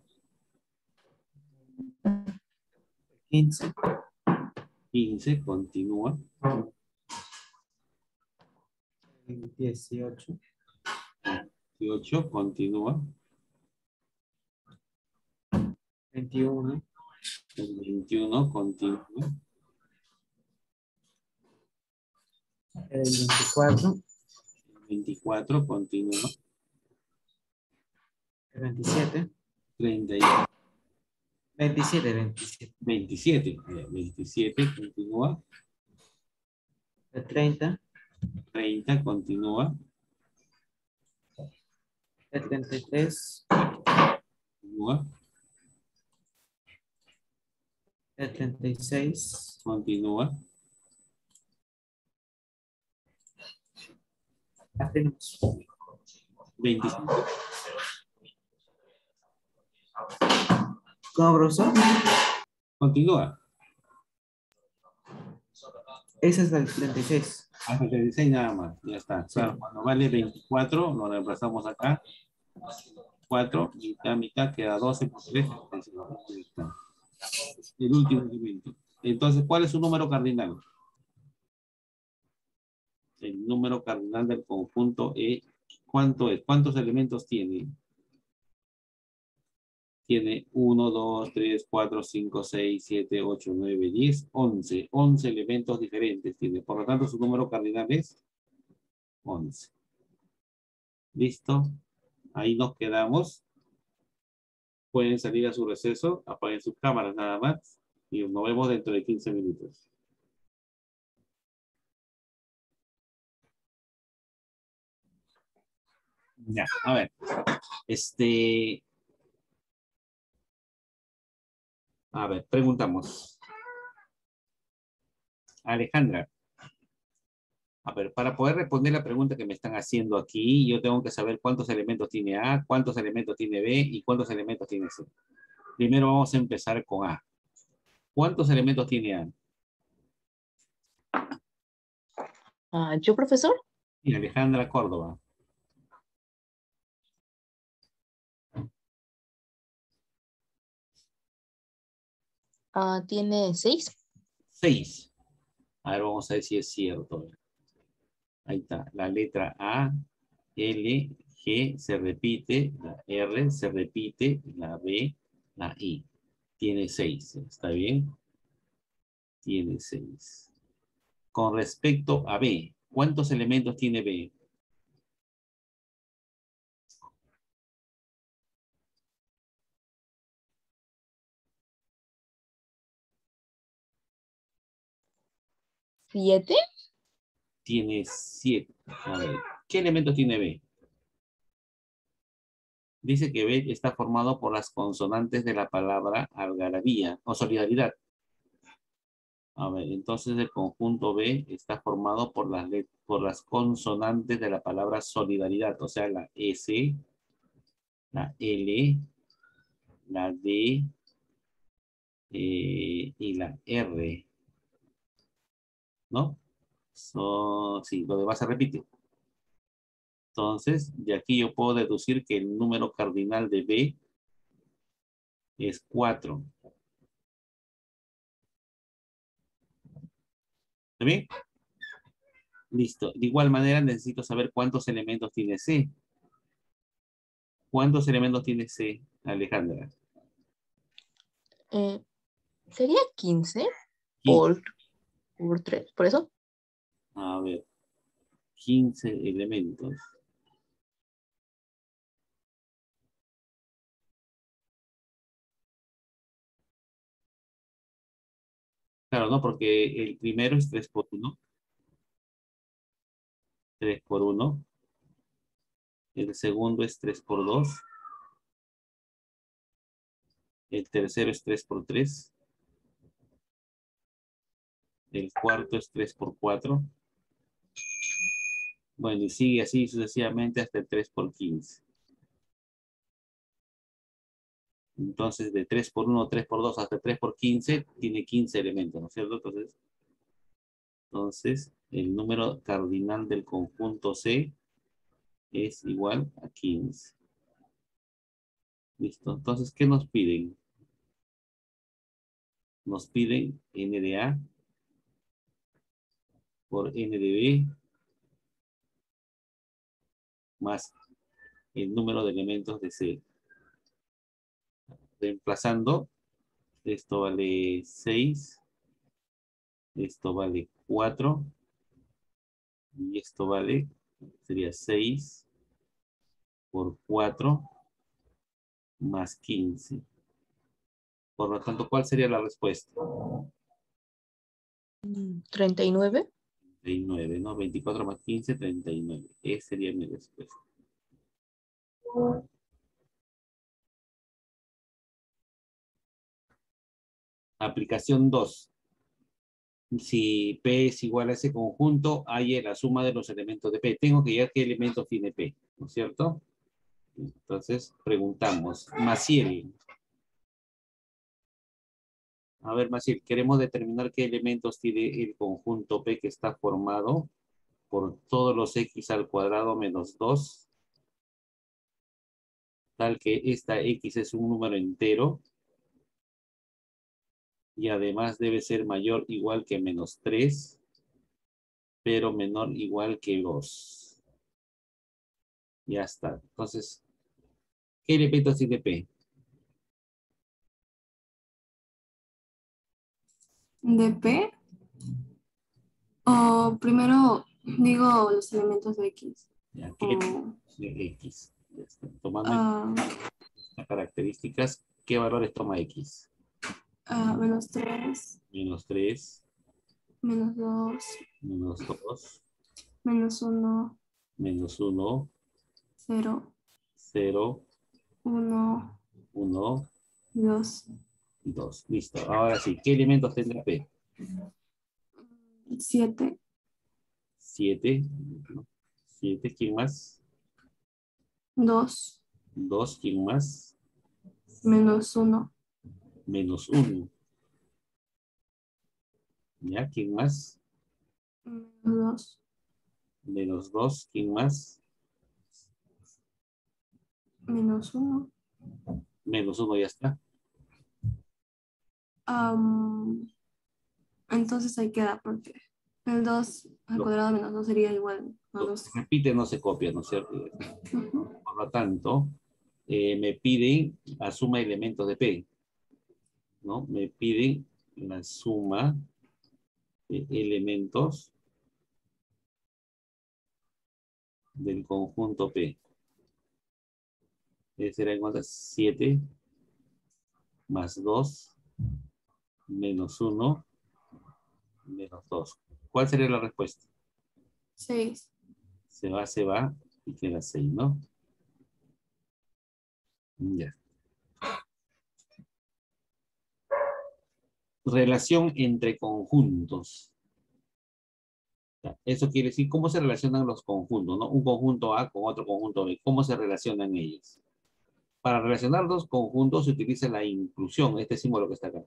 15. 15, continúa. 18. 18, continúa. 21. El 21, continúa. El 24. 24, continúa. El 27. 30, 27. 27, 27, continúa. El 30. 30, continúa. El 33. Continúa. El 36. Continúa. Ya tenemos. 25. ¿Cómo, profesor? Continúa. Ese es el 36. Hasta el 36 nada más. Ya está. Sí. Claro, cuando vale 24, lo reemplazamos acá. 4, mitad, queda 12 por 3. Ahí está. El último elemento. Entonces, ¿cuál es su número cardinal? El número cardinal del conjunto E, ¿cuánto es? ¿Cuántos elementos tiene? Tiene 1, 2, 3, 4, 5, 6, 7, 8, 9, 10, 11. 11 elementos diferentes tiene. Por lo tanto, su número cardinal es 11. ¿Listo? Ahí nos quedamos. Pueden salir a su receso, apaguen sus cámaras nada más. Y nos vemos dentro de 15 minutos. Ya, a ver. A ver, preguntamos. Alejandra. A ver, para poder responder la pregunta que me están haciendo aquí, yo tengo que saber cuántos elementos tiene A, cuántos elementos tiene B y cuántos elementos tiene C. Primero vamos a empezar con A. ¿Cuántos elementos tiene A? ¿Yo, profesor? Y Alejandra Córdoba. Tiene 6. 6. A ver, vamos a ver si es cierto. Ahí está. La letra A, L, G se repite, la R se repite, la B, la I. Tiene 6. ¿Está bien? Tiene 6. Con respecto a B, ¿cuántos elementos tiene B? ¿7? Tiene 7. A ver, ¿qué elementos tiene B? Dice que B está formado por las consonantes de la palabra algarabía o solidaridad. A ver, entonces el conjunto B está formado por las consonantes de la palabra solidaridad, o sea, la S, la L, la D y la R. ¿No? Sí, lo demás se repite. Entonces, de aquí yo puedo deducir que el número cardinal de B es 4. ¿Está bien? Listo. De igual manera necesito saber cuántos elementos tiene C. ¿Cuántos elementos tiene C, Alejandra? Sería 15 por 3. ¿Por eso? A ver. 15 elementos. Claro, no, porque el primero es 3 por 1. 3 por 1. El segundo es 3 por 2. El tercero es 3 por 3. El cuarto es 3 por 4. Bueno, y sigue así sucesivamente hasta el 3 por 15. Entonces, de 3 por 1, 3 por 2 hasta 3 por 15, tiene 15 elementos, ¿no es cierto? Entonces, el número cardinal del conjunto C es igual a 15. Listo. Entonces, ¿qué nos piden? Nos piden n de A por n de B más el número de elementos de C. Reemplazando, esto vale 6, esto vale 4, y esto vale, sería 6 por 4 más 15. Por lo tanto, ¿cuál sería la respuesta? 39. 39, ¿no? 24 más 15, 39. Esa sería mi respuesta. Aplicación 2. Si P es igual a ese conjunto, hay la suma de los elementos de P. Tengo que ver qué elementos tiene P, ¿no es cierto? Entonces, preguntamos. Maciel. A ver, Maciel, queremos determinar qué elementos tiene el conjunto P que está formado por todos los X al cuadrado menos 2, tal que esta X es un número entero, y además debe ser mayor o igual que menos 3, pero menor o igual que 2. Ya está. Entonces, ¿qué elementos tiene P? ¿De P? O primero digo los elementos de X. Ya, ¿qué de X? Ya está. Tomando Ah, las características, ¿qué valores toma X? menos 3, Menos 3, menos 2, menos 2, menos 1, menos 1, 0, 0, 1, 1, 2, 2. Listo. Ahora sí, ¿qué elementos tendrá P? 7, 7. 7, ¿quién más? 2, 2, ¿quién más? menos 1, Menos 1. ¿Ya? ¿Quién más? menos 2, Menos 2, ¿quién más? menos 1. Menos 1, ya está. Entonces ahí queda porque el 2 al cuadrado menos 2 sería igual a Lo 2. que se repite no se copia, ¿no es cierto? Por lo tanto, me piden la suma de elementos de P, ¿no? Me piden la suma de elementos del conjunto P. Será igual a 7 más 2 menos 1 menos 2. ¿Cuál sería la respuesta? 6. Se va y queda 6, ¿no? Ya. Relación entre conjuntos. Eso quiere decir cómo se relacionan los conjuntos, ¿no? Un conjunto A con otro conjunto B. ¿Cómo se relacionan ellos? Para relacionar dos conjuntos se utiliza la inclusión, este símbolo que está acá.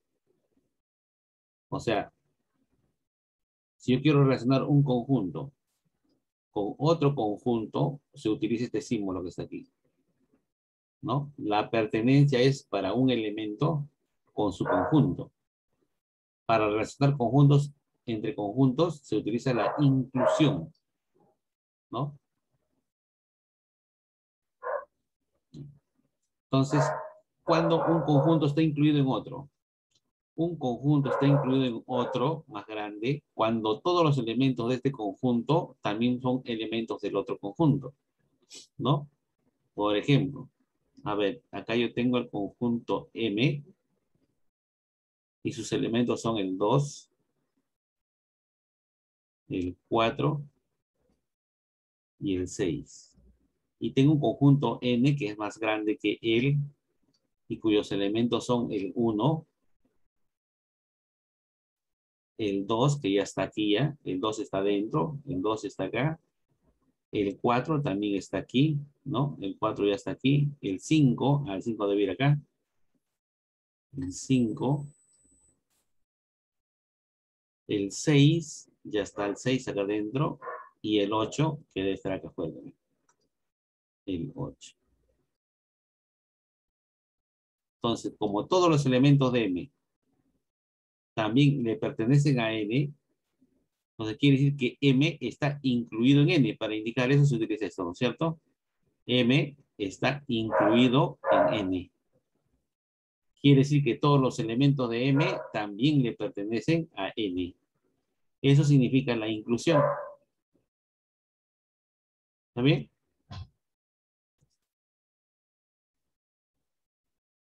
O sea, si yo quiero relacionar un conjunto con otro conjunto, se utiliza este símbolo que está aquí, ¿no? La pertenencia es para un elemento con su conjunto. Para relacionar conjuntos entre conjuntos se utiliza la inclusión, ¿no? Entonces, cuando un conjunto está incluido en otro, un conjunto está incluido en otro más grande cuando todos los elementos de este conjunto también son elementos del otro conjunto, ¿no? Por ejemplo, a ver, acá yo tengo el conjunto M y sus elementos son el 2, el 4 y el 6. Y tengo un conjunto N que es más grande que él y cuyos elementos son el 1, el 2, que ya está aquí ya, el 2 está dentro, el 2 está acá, el 4 también está aquí, ¿no? El 4 ya está aquí, el 5, el 5 debe ir acá, el 5, el 6, ya está el 6 acá adentro, y el 8, que debe estar acá afuera, el 8. Entonces, como todos los elementos de M también le pertenecen a N, entonces quiere decir que M está incluido en N. Para indicar eso se utiliza esto, ¿no es cierto? M está incluido en N. Quiere decir que todos los elementos de M también le pertenecen a N. Eso significa la inclusión. ¿Está bien?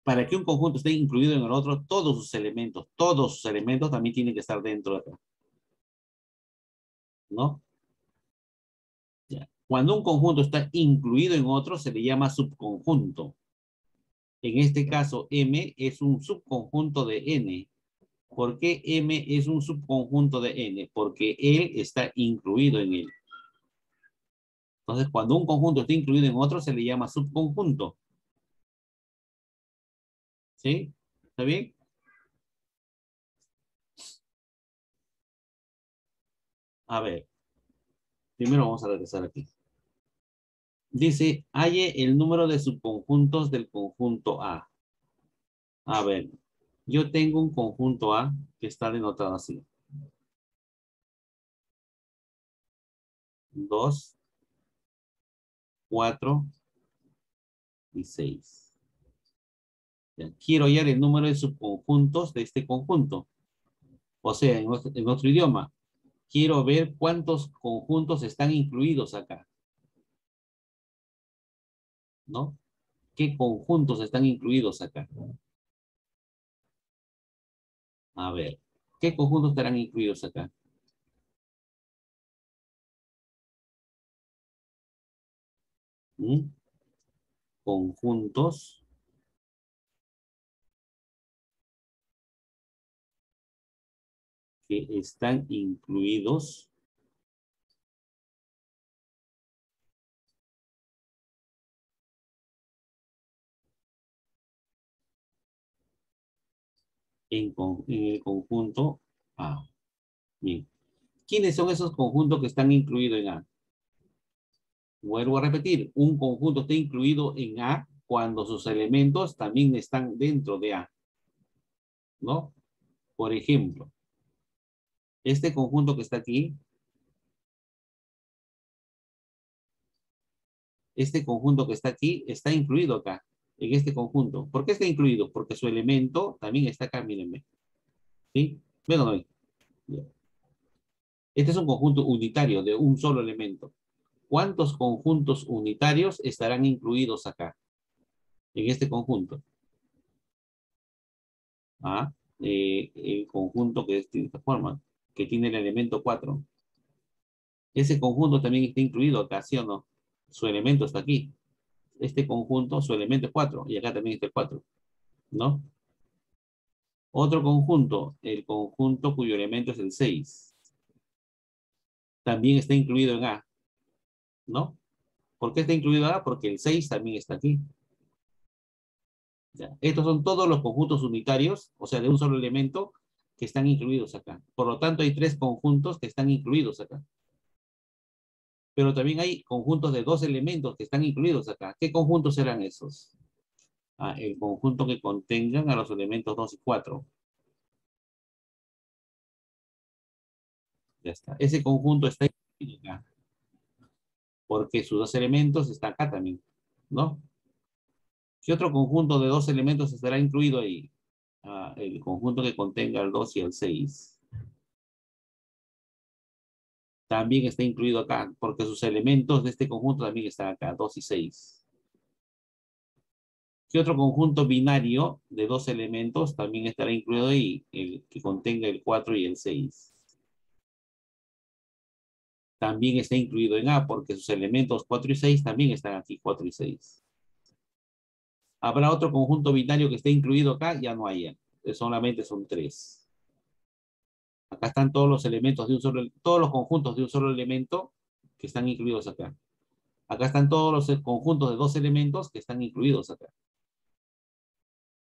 Para que un conjunto esté incluido en el otro, todos sus elementos también tienen que estar dentro de acá. ¿No? Ya. Cuando un conjunto está incluido en otro, se le llama subconjunto. En este caso, M es un subconjunto de N. ¿Por qué M es un subconjunto de N? Porque él está incluido en él. Entonces, cuando un conjunto está incluido en otro, se le llama subconjunto. ¿Sí? ¿Está bien? A ver. Primero vamos a regresar aquí. Dice, halle el número de subconjuntos del conjunto A. A ver, yo tengo un conjunto A que está denotado así. 2, 4 y 6. Ya, quiero hallar el número de subconjuntos de este conjunto. O sea, en nuestro idioma, quiero ver cuántos conjuntos están incluidos acá. ¿No? ¿Qué conjuntos están incluidos acá? A ver, ¿qué conjuntos estarán incluidos acá? ¿Mm? Conjuntos que están incluidos en el conjunto A. Bien. ¿Quiénes son esos conjuntos que están incluidos en A? Vuelvo a repetir, un conjunto está incluido en A cuando sus elementos también están dentro de A. ¿No? Por ejemplo, este conjunto que está aquí, está incluido acá, en este conjunto. ¿Por qué está incluido? Porque su elemento también está acá, mírenme. ¿Sí? Bueno, no. Este es un conjunto unitario de un solo elemento. ¿Cuántos conjuntos unitarios estarán incluidos acá? En este conjunto. El conjunto que es de esta forma, que tiene el elemento 4. Ese conjunto también está incluido acá, ¿sí o no? Su elemento está aquí. Este conjunto, su elemento es 4, y acá también está el 4, ¿no? Otro conjunto, el conjunto cuyo elemento es el 6. También está incluido en A, ¿no? ¿Por qué está incluido en A? Porque el 6 también está aquí. Ya. Estos son todos los conjuntos unitarios, o sea, de un solo elemento, que están incluidos acá. Por lo tanto, hay 3 conjuntos que están incluidos acá. Pero también hay conjuntos de 2 elementos que están incluidos acá. ¿Qué conjuntos serán esos? El conjunto que contengan a los elementos 2 y 4. Ya está. Ese conjunto está incluido acá. Porque sus 2 elementos están acá también, ¿no? ¿Qué otro conjunto de 2 elementos estará incluido ahí? El conjunto que contenga el 2 y el 6. También está incluido acá, porque sus elementos de este conjunto también están acá, 2 y 6. ¿Qué otro conjunto binario de 2 elementos también estará incluido ahí? El que contenga el 4 y el 6. También está incluido en A, porque sus elementos 4 y 6 también están aquí, 4 y 6. ¿Habrá otro conjunto binario que esté incluido acá? Ya no hay. Solamente son 3. Acá están todos los elementos de un solo, todos los conjuntos de un solo elemento que están incluidos acá. Acá están todos los conjuntos de 2 elementos que están incluidos acá.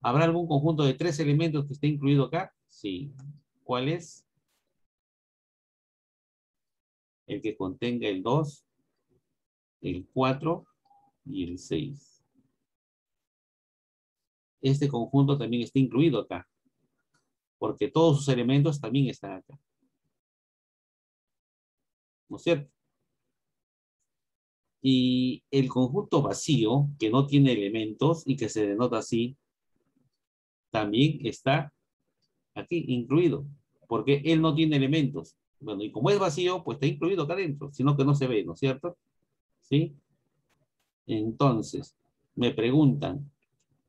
¿Habrá algún conjunto de 3 elementos que esté incluido acá? Sí. ¿Cuál es? El que contenga el 2, el 4 y el 6. este conjunto también está incluido acá. Porque todos sus elementos también están acá. ¿No es cierto? Y el conjunto vacío, que no tiene elementos y que se denota así, también está aquí incluido. Porque él no tiene elementos. Bueno, y como es vacío, pues está incluido acá adentro, sino que no se ve, ¿no es cierto? ¿Sí? Entonces, me preguntan,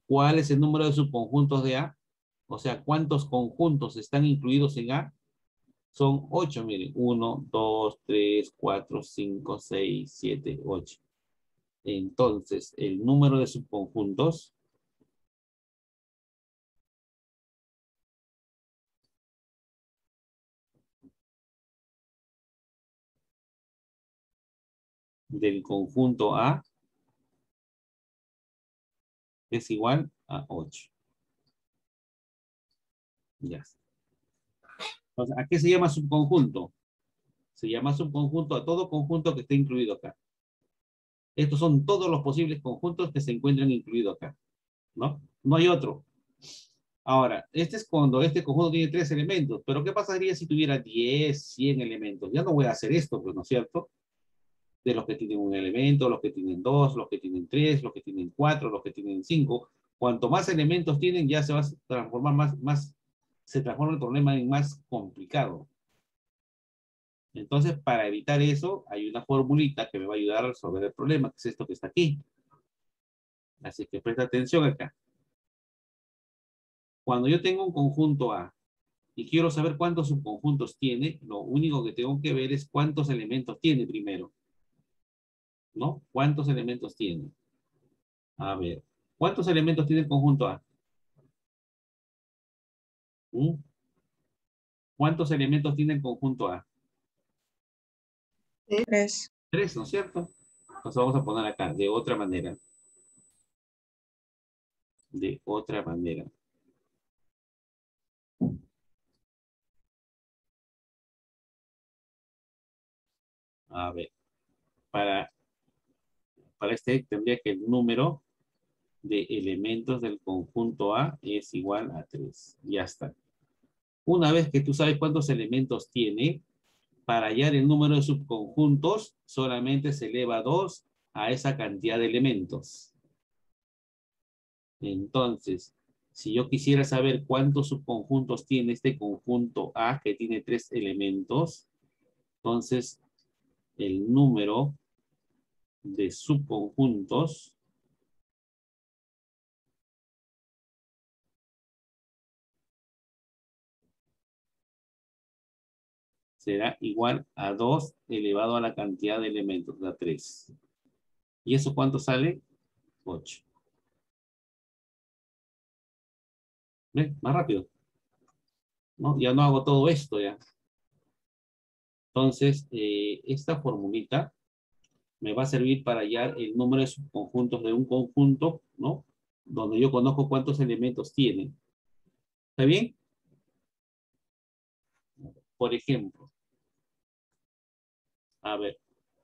¿cuál es el número de subconjuntos de A? O sea, ¿cuántos conjuntos están incluidos en A? Son 8, miren. 1, 2, 3, 4, 5, 6, 7, 8. Entonces, el número de subconjuntos del conjunto A es igual a 8. Ya está. Entonces, ¿a qué se llama subconjunto? Se llama subconjunto a todo conjunto que esté incluido acá. Estos son todos los posibles conjuntos que se encuentran incluidos acá, ¿no? No hay otro. Ahora, este es cuando este conjunto tiene 3 elementos, pero ¿qué pasaría si tuviera 10, 100 elementos? Ya no voy a hacer esto, pues, ¿no es cierto? De los que tienen un elemento, los que tienen 2, los que tienen 3, los que tienen 4, los que tienen 5. Cuanto más elementos tienen, ya se va a transformar se transforma el problema en más complicado. Entonces, para evitar eso, hay una formulita que me va a ayudar a resolver el problema, que es esto que está aquí. Así que presta atención acá. Cuando yo tengo un conjunto A y quiero saber cuántos subconjuntos tiene, lo único que tengo que ver es cuántos elementos tiene primero. ¿No? ¿Cuántos elementos tiene? A ver. ¿Cuántos elementos tiene el conjunto A? ¿Mm? ¿Cuántos elementos tiene el conjunto A? 3. 3, ¿no es cierto? Entonces vamos a poner acá, de otra manera. De otra manera. A ver. Para este tendría que el número de elementos del conjunto A es igual a 3. Ya está. Una vez que tú sabes cuántos elementos tiene, para hallar el número de subconjuntos, solamente se eleva 2 a esa cantidad de elementos. Entonces, si yo quisiera saber cuántos subconjuntos tiene este conjunto A, que tiene 3 elementos, entonces el número de subconjuntos será igual a 2 elevado a la cantidad de elementos, la 3. ¿Y eso cuánto sale? 8. ¿Ven? Más rápido. ¿No? Ya no hago todo esto ya. Entonces, esta formulita me va a servir para hallar el número de subconjuntos de un conjunto, ¿no? Donde yo conozco cuántos elementos tiene. ¿Está bien? Por ejemplo, a ver,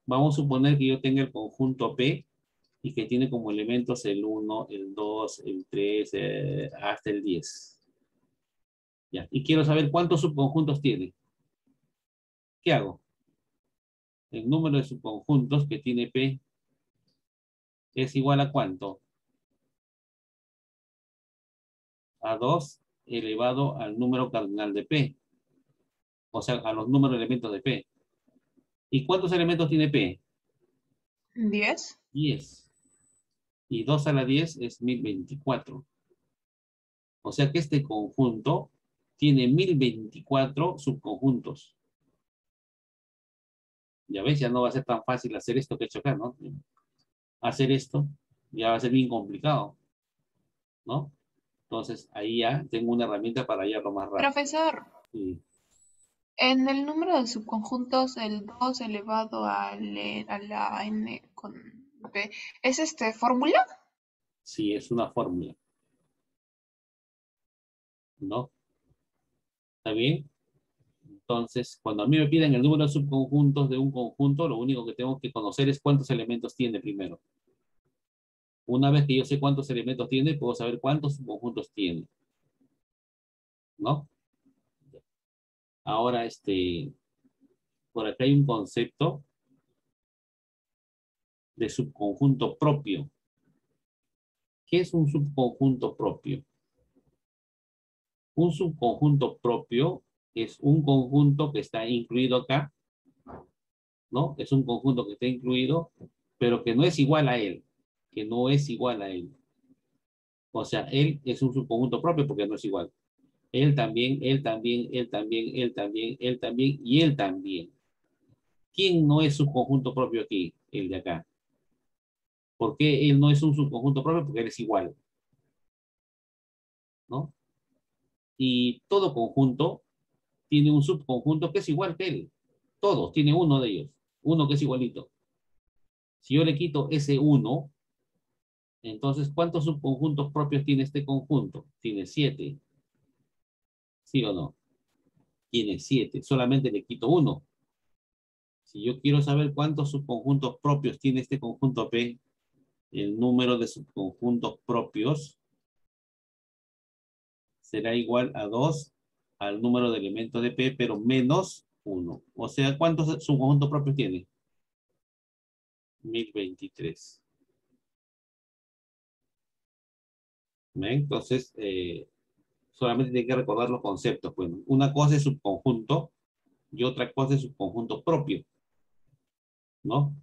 vamos a suponer que yo tenga el conjunto P y que tiene como elementos el 1, el 2, el 3, hasta el 10. Ya. Y quiero saber cuántos subconjuntos tiene. ¿Qué hago? El número de subconjuntos que tiene P es igual a ¿cuánto? A 2 elevado al número cardinal de P. O sea, a los números de elementos de P. ¿Y cuántos elementos tiene P? 10. 10. Y 2 a la 10 es 1024. O sea que este conjunto tiene 1024 subconjuntos. Ya ves, ya no va a ser tan fácil hacer esto que he hecho acá, ¿no? Hacer esto ya va a ser bien complicado, ¿no? Entonces, ahí ya tengo una herramienta para hallarlo más rápido. Profesor, Sí. en el número de subconjuntos, el 2 elevado a la n con p, ¿es fórmula? Sí, es una fórmula. ¿No? ¿Está bien? Entonces, cuando a mí me piden el número de subconjuntos de un conjunto, lo único que tengo que conocer es cuántos elementos tiene primero. Una vez que yo sé cuántos elementos tiene, puedo saber cuántos subconjuntos tiene. ¿No? Ahora, por acá hay un concepto de subconjunto propio. ¿Qué es un subconjunto propio? Un subconjunto propio es un conjunto que está incluido acá, ¿no? Es un conjunto que está incluido, pero que no es igual a él, que no es igual a él. O sea, él es un subconjunto propio porque no es igual. Él también, él también, él también, él también, él también y él también. ¿Quién no es subconjunto propio aquí? El de acá. ¿Por qué él no es un subconjunto propio? Porque él es igual, ¿no? Y todo conjunto tiene un subconjunto que es igual que él. Todos, tiene uno de ellos. Uno que es igualito. Si yo le quito ese uno, entonces, ¿cuántos subconjuntos propios tiene este conjunto? Tiene 7. ¿Sí o no? Tiene 7. Solamente le quito uno. Si yo quiero saber cuántos subconjuntos propios tiene este conjunto P, el número de subconjuntos propios será igual a 2 al número de elementos de P, pero menos 1. O sea, ¿cuántos subconjuntos propios tiene? 1023. ¿Ven? Entonces, solamente tiene que recordar los conceptos. Bueno, una cosa es subconjunto y otra cosa es subconjunto propio, ¿no?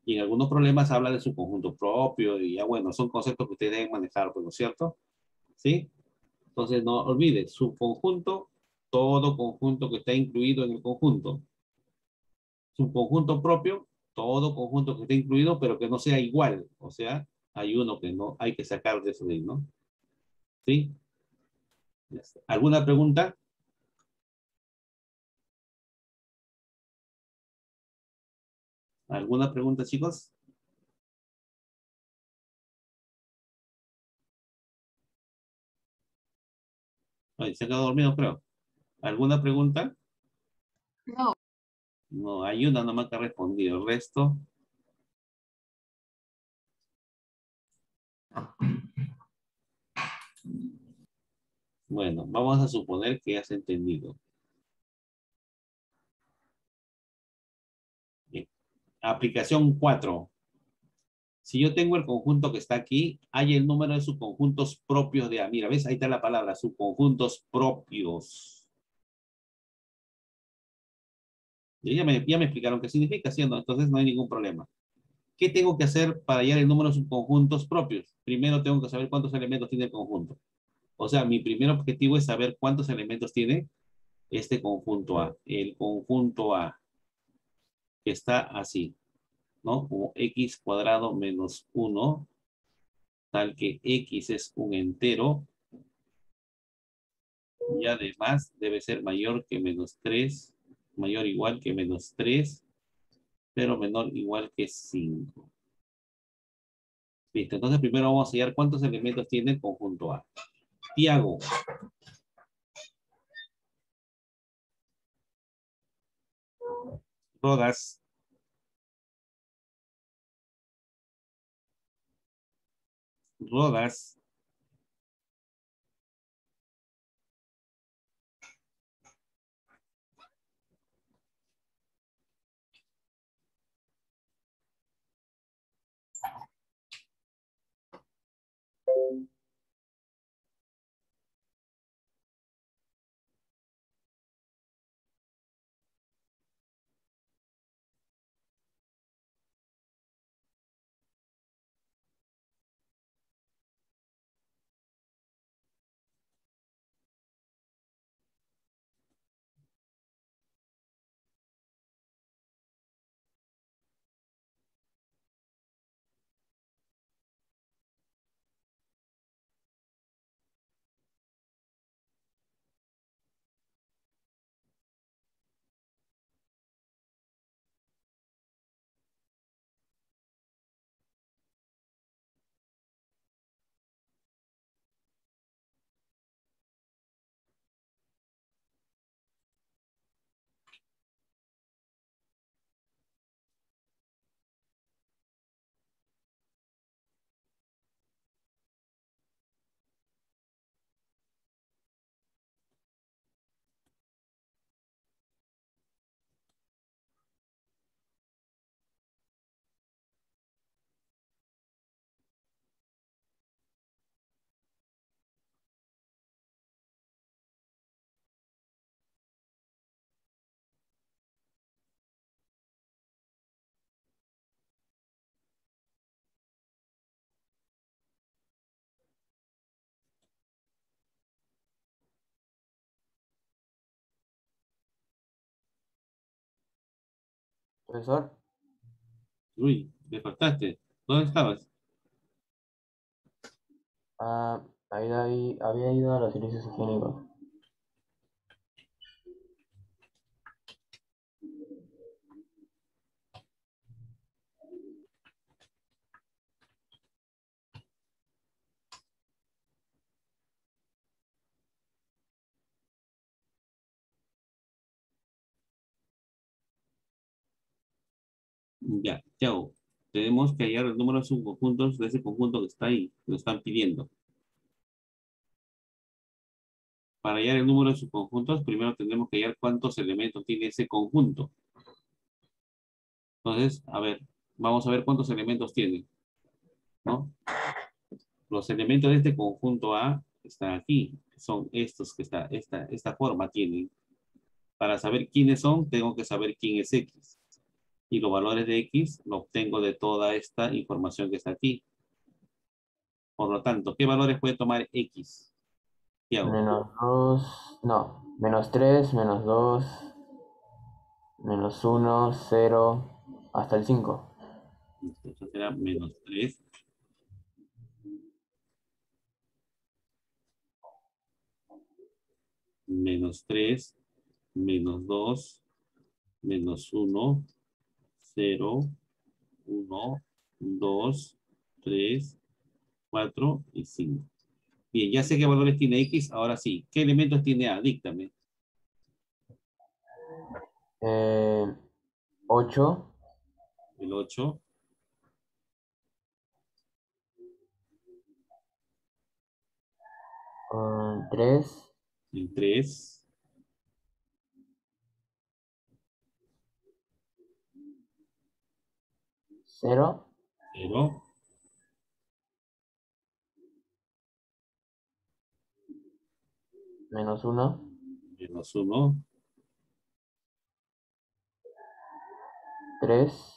Y en algunos problemas habla de subconjunto propio y ya bueno, son conceptos que ustedes deben manejar, pues, ¿no es cierto? ¿Sí? Entonces, no olvides, subconjunto, todo conjunto que está incluido en el conjunto. Subconjunto propio, todo conjunto que esté incluido, pero que no sea igual. O sea, hay uno que no hay que sacar de eso de ahí, ¿no? ¿Sí? ¿Alguna pregunta? ¿Alguna pregunta, chicos? Ay, se ha quedado dormido, creo. ¿Alguna pregunta? No. No, hay una nomás que ha respondido. El resto. Bueno, vamos a suponer que has entendido. Bien. Aplicación 4. Si yo tengo el conjunto que está aquí, hay el número de subconjuntos propios de A. Mira, ¿ves? Ahí está la palabra, subconjuntos propios. Y ya me explicaron qué significa, ¿sí o no? Entonces no hay ningún problema. ¿Qué tengo que hacer para hallar el número de subconjuntos propios? Primero tengo que saber cuántos elementos tiene el conjunto. O sea, mi primer objetivo es saber cuántos elementos tiene este conjunto A. El conjunto A, que está así, ¿no? Como x cuadrado menos 1, tal que x es un entero, y además debe ser mayor que menos 3, mayor o igual que menos 3, pero menor o igual que 5. Listo, entonces primero vamos a hallar cuántos elementos tiene el conjunto A. Tiago. Rodas. Rodas. Profesor, Uy, me faltaste. ¿Dónde estabas? había ido a los servicios higiénicos. Ya, Tiago. Tenemos que hallar el número de subconjuntos de ese conjunto que está ahí, que lo están pidiendo. Para hallar el número de subconjuntos, primero tendremos que hallar cuántos elementos tiene ese conjunto. Entonces, a ver, vamos a ver cuántos elementos tiene, ¿no? Los elementos de este conjunto A están aquí, son estos que esta forma tienen. Para saber quiénes son, tengo que saber quién es X. Y los valores de X los obtengo de toda esta información que está aquí. Por lo tanto, ¿qué valores puede tomar X? Menos 2, no, menos 3, menos 2, menos 1, 0, hasta el 5. Esto será menos 3. Menos 3, menos 2, menos 1, 0, 1, 2, 3, 4 y 5. Bien, ya sé qué valores tiene X, ahora sí. ¿Qué elementos tiene A? Díctame. 8. El 8. 3. El 3. 0. 0. Menos 1. Menos 1. 3.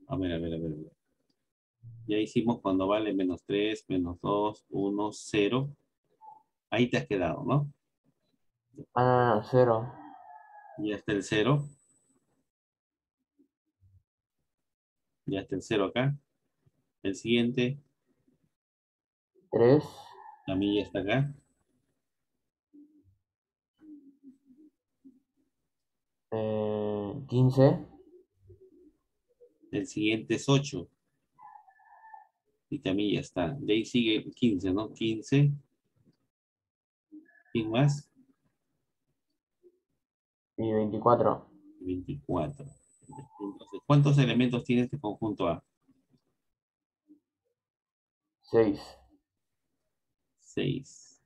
A ver. Ya hicimos cuando vale menos 3, menos 2, 1, 0. Ahí te has quedado, ¿no? No, 0. Ya está el 0. Ya está el 0 acá. El siguiente. 3. También ya está acá. 15. El siguiente es 8. Y también ya está. De ahí sigue 15, ¿no? 15. ¿Quién más? Y 24. 24. Entonces, ¿cuántos elementos tiene este conjunto A? 6. 6.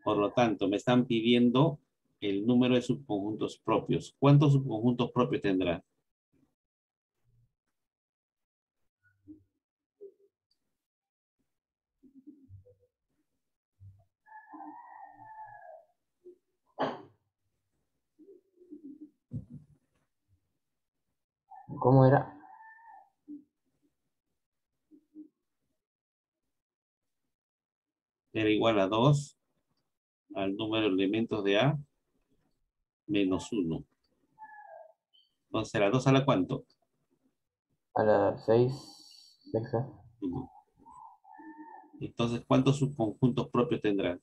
Por lo tanto, me están pidiendo el número de subconjuntos propios. ¿Cuántos subconjuntos propios tendrá? ¿Cómo era? Era igual a 2 al número de elementos de A menos 1. Entonces, ¿la 2 a la cuánto? A la 6. 6. 1. Entonces, ¿cuántos subconjuntos propios tendrá?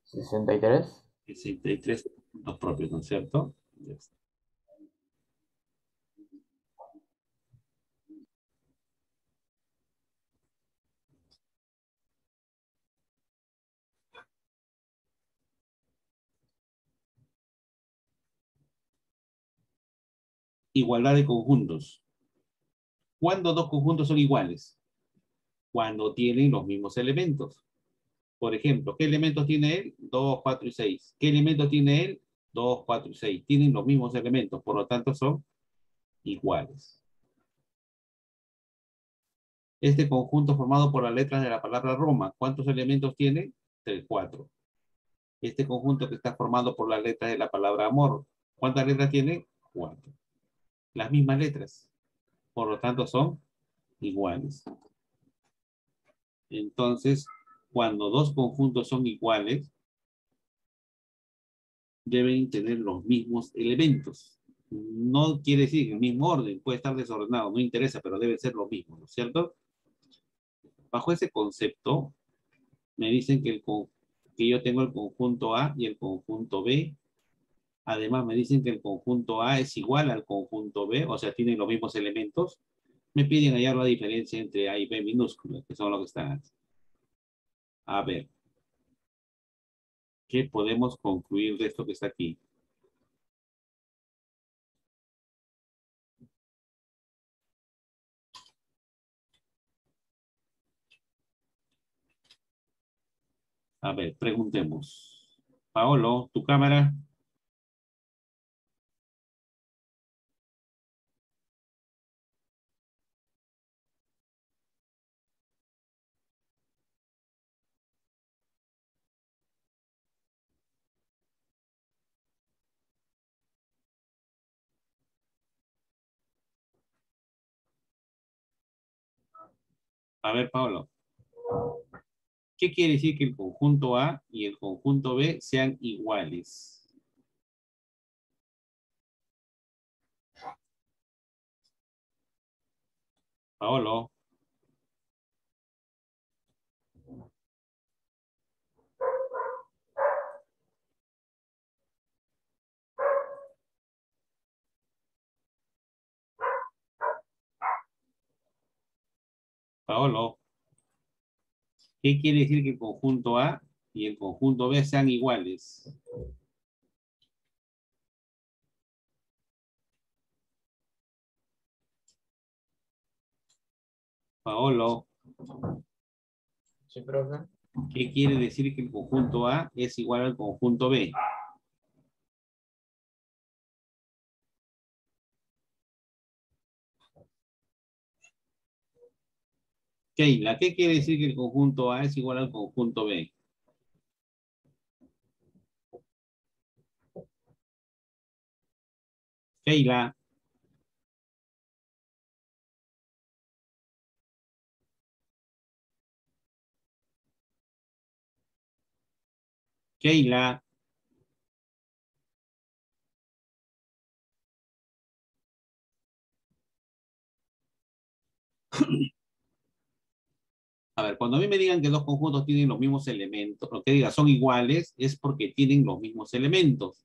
63. 63 subconjuntos propios, ¿no es cierto? Ya está. Igualdad de conjuntos. ¿Cuándo dos conjuntos son iguales? Cuando tienen los mismos elementos. Por ejemplo, ¿qué elementos tiene él? 2, 4 y 6. ¿Qué elementos tiene él? 2, 4 y 6. Tienen los mismos elementos, por lo tanto son iguales. Este conjunto formado por las letras de la palabra Roma, ¿cuántos elementos tiene? 3, 4. Este conjunto que está formado por las letras de la palabra amor, ¿cuántas letras tiene? 4. Las mismas letras. Por lo tanto son iguales. Entonces, cuando dos conjuntos son iguales, deben tener los mismos elementos. No quiere decir que el mismo orden, puede estar desordenado, no interesa, pero debe ser lo mismo, ¿no es cierto? Bajo ese concepto, me dicen que yo tengo el conjunto A y el conjunto B. Además, me dicen que el conjunto A es igual al conjunto B, o sea, tienen los mismos elementos. Me piden hallar la diferencia entre A y B minúsculas, que son lo que están aquí. A ver, ¿qué podemos concluir de esto que está aquí? A ver, preguntemos. Paolo, tu cámara. A ver, Paolo. ¿Qué quiere decir que el conjunto A y el conjunto B sean iguales? Paolo. Paolo. ¿Qué quiere decir que el conjunto A y el conjunto B sean iguales? Paolo. Sí, profe. ¿Qué quiere decir que el conjunto A es igual al conjunto B? Keila, ¿qué quiere decir que el conjunto A es igual al conjunto B? Keila. Keila. A ver, cuando a mí me digan que dos conjuntos tienen los mismos elementos, lo que diga son iguales, es porque tienen los mismos elementos.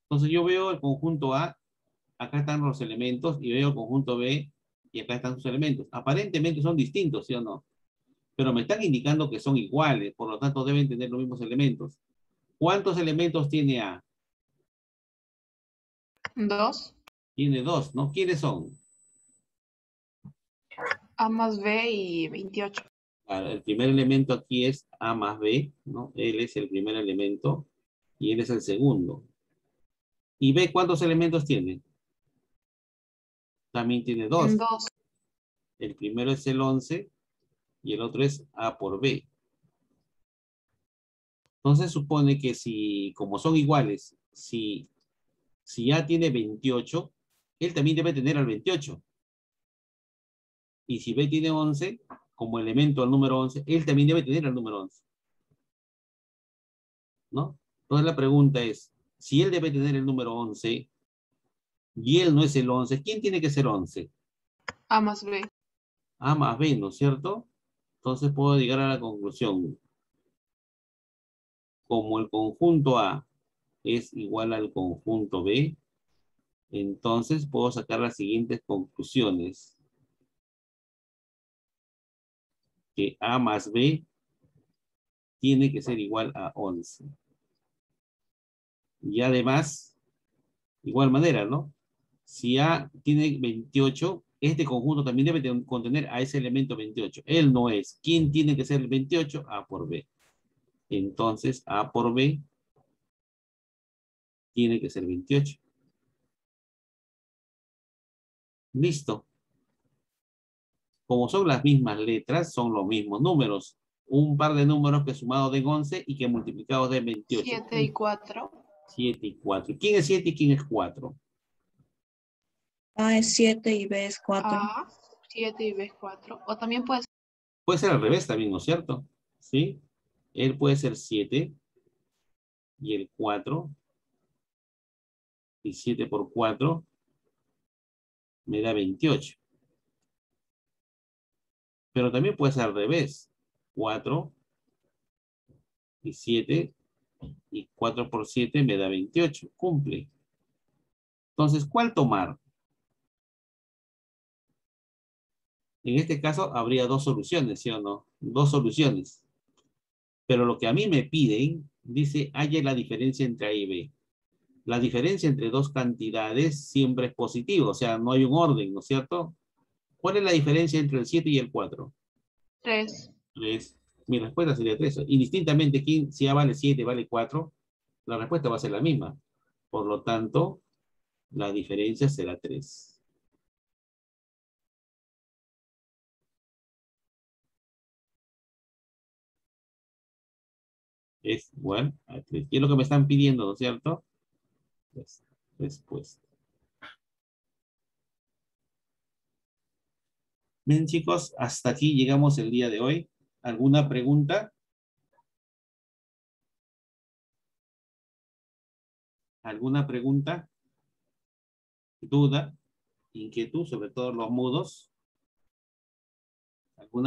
Entonces yo veo el conjunto A, acá están los elementos, y veo el conjunto B, y acá están sus elementos. Aparentemente son distintos, ¿sí o no? Pero me están indicando que son iguales, por lo tanto deben tener los mismos elementos. ¿Cuántos elementos tiene A? 2. Tiene 2, ¿no? ¿Quiénes son? A más B y 28. Claro, el primer elemento aquí es A más B, ¿no? Él es el primer elemento y él es el segundo. ¿Y B cuántos elementos tiene? También tiene 2. 2. El primero es el 11 y el otro es A por B. Entonces supone que si, como son iguales, si A tiene 28, él también debe tener al 28. Y si B tiene 11, como elemento al número 11, él también debe tener al número 11. ¿No? Entonces la pregunta es, si él debe tener el número 11 y él no es el 11, ¿quién tiene que ser 11? A más B. A más B, ¿no es cierto? Entonces puedo llegar a la conclusión. Como el conjunto A es igual al conjunto B, entonces puedo sacar las siguientes conclusiones. Que A más B tiene que ser igual a 11. Y además, igual manera, ¿no? Si A tiene 28, este conjunto también debe contener a ese elemento 28. Él no es. ¿Quién tiene que ser el 28? A por B. Entonces, A por B tiene que ser 28. Listo. Como son las mismas letras, son los mismos números. Un par de números que sumados den 11 y que multiplicados den 28. 7 y 4. 7 y 4. ¿Quién es 7 y quién es 4? A es 7 y B es 4. A, 7 y B es 4. O también puede ser Puede ser al revés también, ¿no es cierto? ¿Sí? Él puede ser 7 y el 4. Y 7 por 4 me da 28. Pero también puede ser al revés. 4 y 7 y 4 por 7 me da 28. Cumple. Entonces, ¿cuál tomar? En este caso habría dos soluciones, ¿sí o no? Dos soluciones. Pero lo que a mí me piden, dice, haya la diferencia entre A y B. La diferencia entre dos cantidades siempre es positiva, o sea, no hay un orden, ¿no es cierto? ¿Cuál es la diferencia entre el 7 y el 4? 3. 3. Mi respuesta sería 3. Indistintamente, si A vale 7, vale 4, la respuesta va a ser la misma. Por lo tanto, la diferencia será 3. Es igual a 3. ¿Qué es lo que me están pidiendo, no es cierto? Pues, respuesta. Bien, chicos, hasta aquí llegamos el día de hoy. ¿Alguna pregunta? ¿Alguna pregunta? ¿Duda? ¿Inquietud? Sobre todo los mudos. ¿Alguna